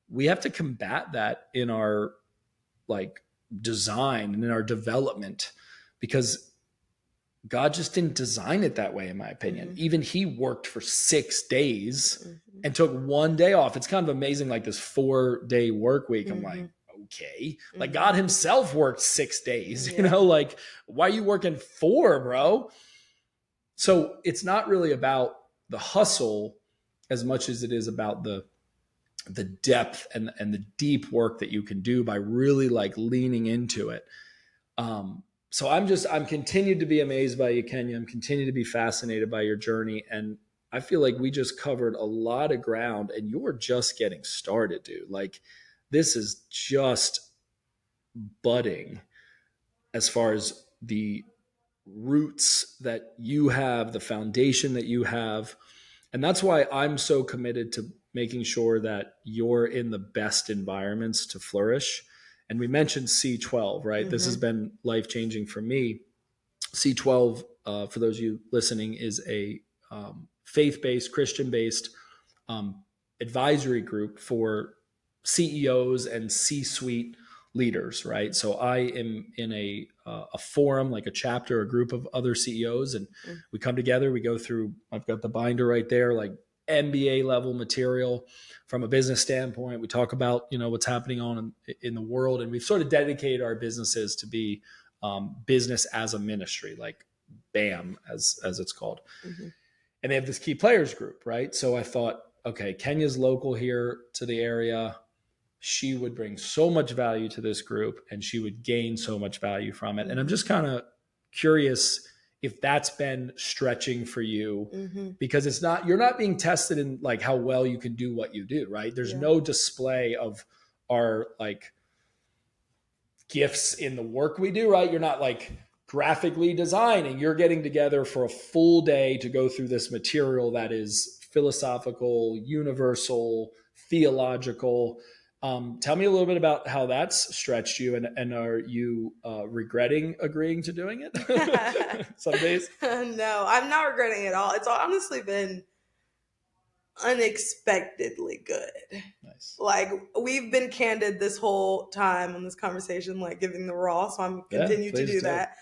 we have to combat that in our like design and in our development, because God just didn't design it that way, in my opinion. Even he worked for 6 days and took 1 day off. It's kind of amazing, like this 4-day work week. I'm like, okay, like God himself worked 6 days, like, why are you working 4, bro? So it's not really about the hustle as much as it is about the depth and the deep work that you can do by really like leaning into it. So I'm continued to be amazed by you, Kenya. I'm continued to be fascinated by your journey. And I feel like we just covered a lot of ground, and you're just getting started, dude. Like, this is just budding as far as the roots that you have, the foundation that you have. And that's why I'm so committed to making sure that you're in the best environments to flourish. And we mentioned C12, right? This has been life-changing for me. C12, for those of you listening, is a faith-based, Christian-based advisory group for CEOs and C-suite leaders, right? So I am in a forum, like a chapter, a group of other CEOs, and we come together, we go through, I've got the binder right there, like MBA level material from a business standpoint. We talk about, what's happening on in the world, and we've sort of dedicated our businesses to be business as a ministry, like BAM, as it's called. And they have this key players group, right? So I thought, okay, Kenya's local here to the area. She would bring so much value to this group, and she would gain so much value from it. And I'm just kind of curious if that's been stretching for you, because you're not being tested in like how well you can do what you do, right? There's no display of our like gifts in the work we do, right? You're not like graphically designing. You're getting together for a full day to go through this material that is philosophical, universal, theological. Tell me a little bit about how that's stretched you, and are you regretting agreeing to doing it some days? No, I'm not regretting it at all. It's honestly been unexpectedly good. Nice. Like, we've been candid this whole time on this conversation, like giving the raw. So I'm continue to do that.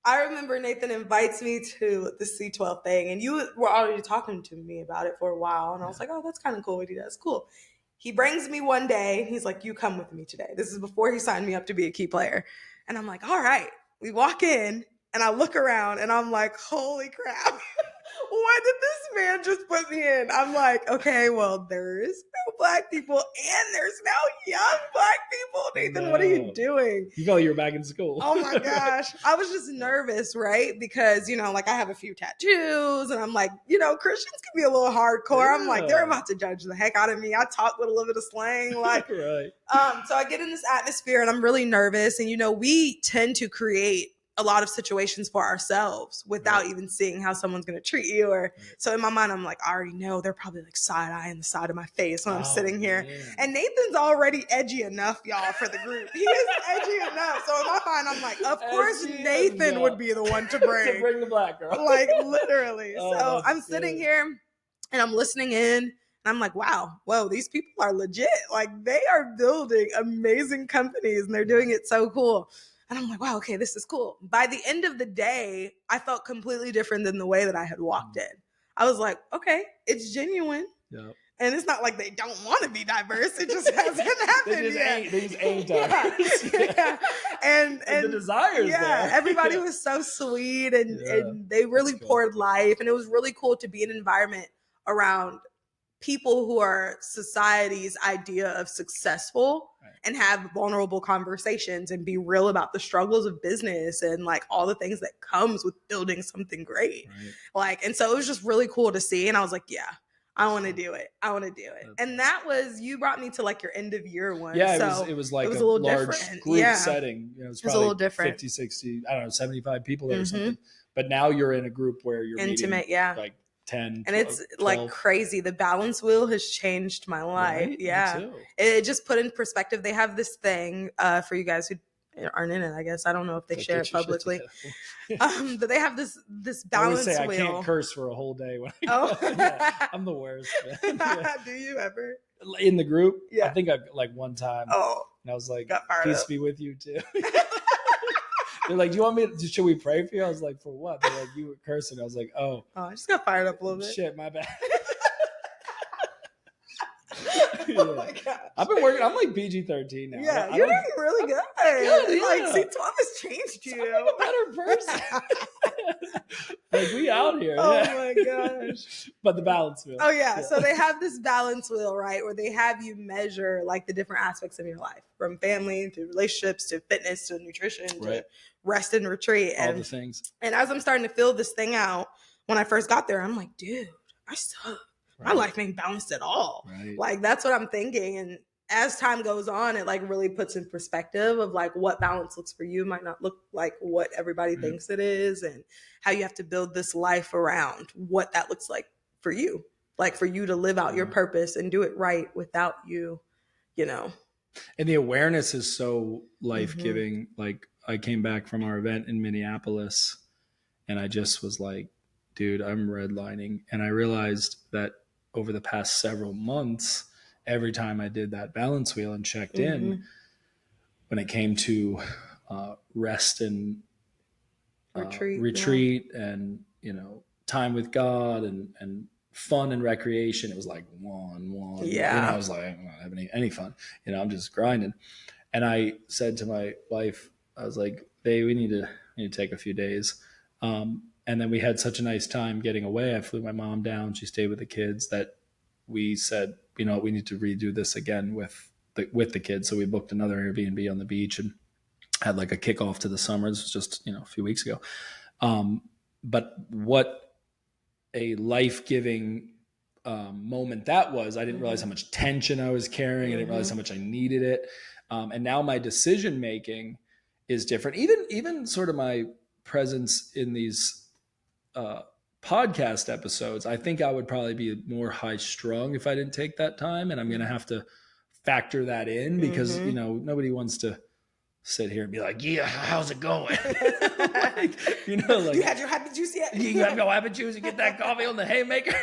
I remember Nathan invites me to the C12 thing, and you were already talking to me about it for a while. And I was like, oh, that's kind of cool. That's cool. he brings me one day. He's like, you come with me today. This is before he signed me up to be a key player. And I'm like, all right. We walk in and I look around and I'm like, holy crap. What did this man just put me in? I'm like, okay, well, there's no Black people and there's no young Black people. Nathan, what are you doing? You felt you were back in school. Oh my gosh. I was just nervous, right? Because, like I have a few tattoos and I'm like, Christians can be a little hardcore. I'm like, they're about to judge the heck out of me. I talk with a little bit of slang. Like, right. So I get in this atmosphere and I'm really nervous. And, we tend to create a lot of situations for ourselves without even seeing how someone's going to treat you. So in my mind, I'm like, I already know they're probably like side eye in the side of my face when I'm sitting here. Man. And Nathan's already edgy enough, y'all, for the group. He is edgy enough. So in my mind, I'm like, of course Nathan would be the one to bring. To bring the Black girl. Like literally. So I'm sitting here and I'm listening in. And I'm like, wow, whoa, these people are legit. Like they are building amazing companies and they're doing it so cool. And I'm like, wow, okay, this is cool. By the end of the day, I felt completely different than the way that I had walked in. I was like, okay, it's genuine. Yep. And it's not like they don't want to be diverse. It just hasn't happened yet. They just ain't diverse. Yeah. And the desires there. Everybody was so sweet and they really poured life. And it was really cool to be in an environment around people who are society's idea of successful and have vulnerable conversations and be real about the struggles of business and like all the things that comes with building something great. Like, and so it was just really cool to see. And I was like, yeah, I want to do it. I want to do it. And that was, you brought me to like your end of year one. Yeah, so it was like it was a little large different. group setting. It was probably a little different. 50, 60, I don't know, 75 people there or something. But now you're in a group where you're intimate, meeting like 10, and 12, it's like crazy. The balance wheel has changed my life. Right? Yeah. It just put in perspective. They have this thing for you guys who aren't in it, I guess. I don't know if they share it publicly. But they have this balance wheel. I can't curse for a whole day. When I'm the worst. Do you ever? In the group? Yeah. I think I like one time. Oh. And I was like, peace be with you too. They're like, do you want me to, should we pray for you? I was like, for what? They're like, you were cursing. I was like, oh. I just got fired up a little bit. Shit, my bad. Oh my god. I've been working, I'm like PG-13 now. Yeah, you're doing really good. Good, Like, C12 has changed you. I'm a better person. Like, we out here. Oh my gosh. But the balance wheel. Oh yeah. So they have this balance wheel, right? Where they have you measure like the different aspects of your life, from family to relationships to fitness to nutrition to rest and retreat. All the things. And as I'm starting to fill this thing out, when I first got there, I'm like, dude, I suck. My life ain't balanced at all. Like, that's what I'm thinking. And as time goes on, it like really puts in perspective of like what balance looks for you might not look like what everybody thinks it is, and how you have to build this life around what that looks like for you. Like for you to live out your purpose and do it right without you, And the awareness is so life-giving. Like I came back from our event in Minneapolis and I just was like, dude, I'm redlining. And I realized that over the past several months, every time I did that balance wheel and checked in, when it came to rest and retreat and, time with God and fun and recreation, it was like one. Yeah. I was like, I'm not having any fun. I'm just grinding. And I said to my wife, I was like, babe, we need to take a few days. And then we had such a nice time getting away. I flew my mom down. She stayed with the kids that we said, we need to redo this again with the kids. So we booked another Airbnb on the beach and had like a kickoff to the summer. This was just, a few weeks ago. But what a life-giving moment that was. I didn't realize how much tension I was carrying. I didn't realize how much I needed it. And now my decision-making is different. Even sort of my presence in these podcast episodes, I think I would probably be more high strung if I didn't take that time. And I'm going to have to factor that in because, nobody wants to sit here and be like, yeah, how's it going? You had your happy juice yet? You have no happy juice and get that coffee on the haymaker.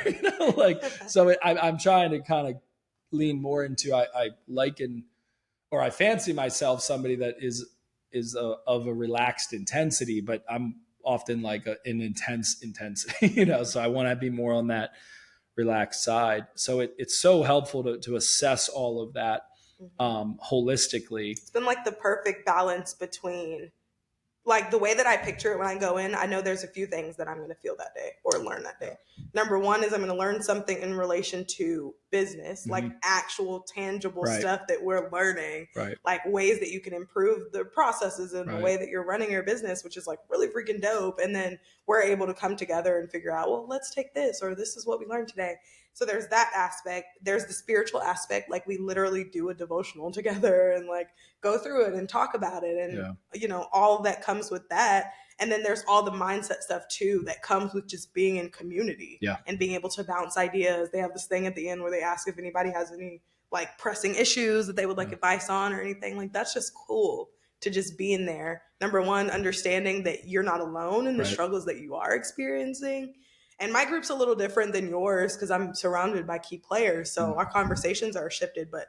So I'm trying to kind of lean more into, I liken, or I fancy myself somebody that is of a relaxed intensity, but I'm often like an intense intensity, so I want to be more on that relaxed side. So it's so helpful to assess all of that holistically. It's been like the perfect balance between like the way that I picture it when I go in. I know there's a few things that I'm going to feel that day or learn that day. Number one is I'm going to learn something in relation to business, like actual tangible stuff that we're learning, like ways that you can improve the processes and the way that you're running your business, which is like really freaking dope. And then we're able to come together and figure out, well, let's take this, or this is what we learned today. So there's that aspect. There's the spiritual aspect. Like we literally do a devotional together and like go through it and talk about it. And, you know, all that comes with that. And then there's all the mindset stuff too that comes with just being in community and being able to bounce ideas. They have this thing at the end where they ask if anybody has any like pressing issues that they would like advice on or anything. Like that's just cool to just be in there. Number one, understanding that you're not alone in the struggles that you are experiencing. And my group's a little different than yours because I'm surrounded by key players. So our conversations are shifted, but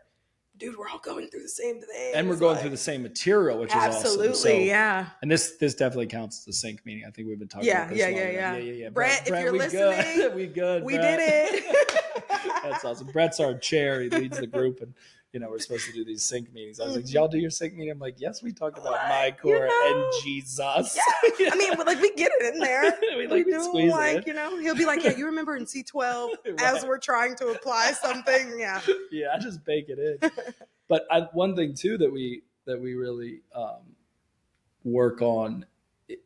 dude, we're all going through the same thing. And we're going through the same material, which is awesome. Absolutely, yeah. And this definitely counts as a sync meeting. I think we've been talking about this. Yeah. Brett, if you're listening, we good. We did it. That's awesome. Brett's our chair. He leads the group, and you know we're supposed to do these sync meetings. I was like, "Did y'all do your sync meeting?" I'm like, "Yes, we talked about MyCORE and Jesus." Yeah. I mean, like we get it in there. we do, squeeze like it in. You know, he'll be like, "Yeah, you remember in C12 as we're trying to apply something." Yeah, I just bake it in. But one thing too that we really work on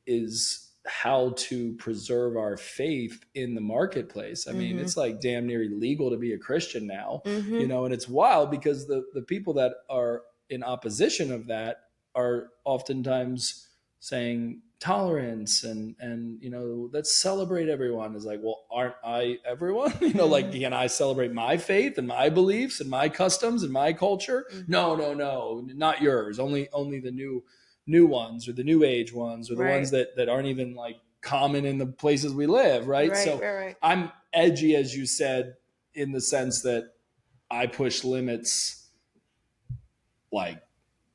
is how to preserve our faith in the marketplace. I mean, it's like damn near illegal to be a Christian now, you know, and it's wild because the people that are in opposition of that are oftentimes saying tolerance and you know, let's celebrate everyone. Is like, well, aren't I everyone? You know, like, can I celebrate my faith and my beliefs and my customs and my culture? No, not yours. Only the new ones or the new age ones or the ones that aren't even like common in the places we live. Right. I'm edgy, as you said, in the sense that I push limits like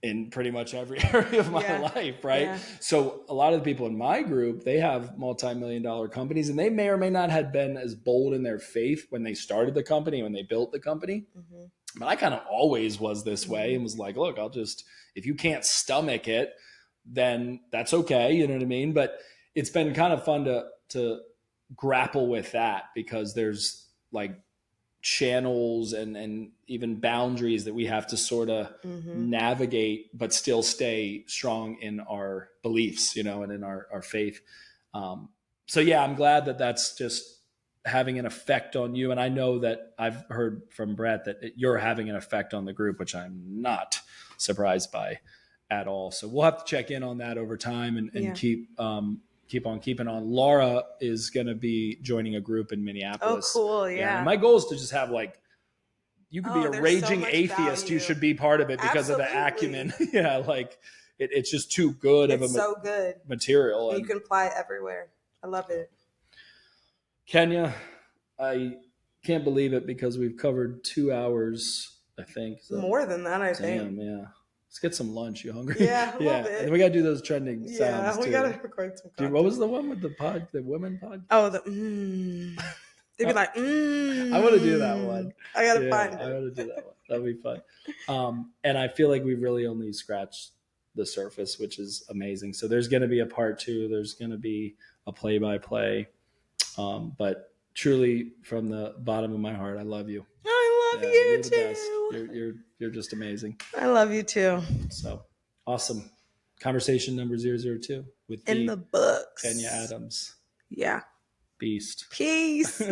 in pretty much every area of my life. Right. Yeah. So a lot of the people in my group, they have multi-million-dollar companies and they may or may not have been as bold in their faith when they started the company, when they built the company. But I kind of always was this way and was like, look, if you can't stomach it, then that's okay. You know what I mean? But it's been kind of fun to grapple with that because there's like channels and even boundaries that we have to sort of navigate, but still stay strong in our beliefs, you know, and in our faith. So yeah, I'm glad that that's just having an effect on you. And I know that I've heard from Brett that you're having an effect on the group, which I'm not surprised by at all. So we'll have to check in on that over time and keep on keeping on. Laura is going to be joining a group in Minneapolis. Oh, cool. Yeah. And my goal is to just have like, you could be a raging atheist. Value. You should be part of it because of the acumen. Like it's just too good of a good material. And you can apply it everywhere. I love it. Kenya, I can't believe it because we've covered 2 hours, I think. More than that, I think. Damn, yeah. Let's get some lunch. You hungry? Yeah, a little bit. And we got to do those trending sounds Yeah, we too. got to record some content. Dude, what was the one with the women pod? Oh, they'd be like, I want to do that one. I got to find it. I want to do that one. That'd be fun. And I feel like we've really only scratched the surface, which is amazing. So there's going to be a part 2. There's going to be a play-by-play. But truly, from the bottom of my heart, I love you. I love you too. You're just amazing. I love you too. So awesome. Conversation number 002 with in the books. Kenya Adams. Yeah. Beast. Peace.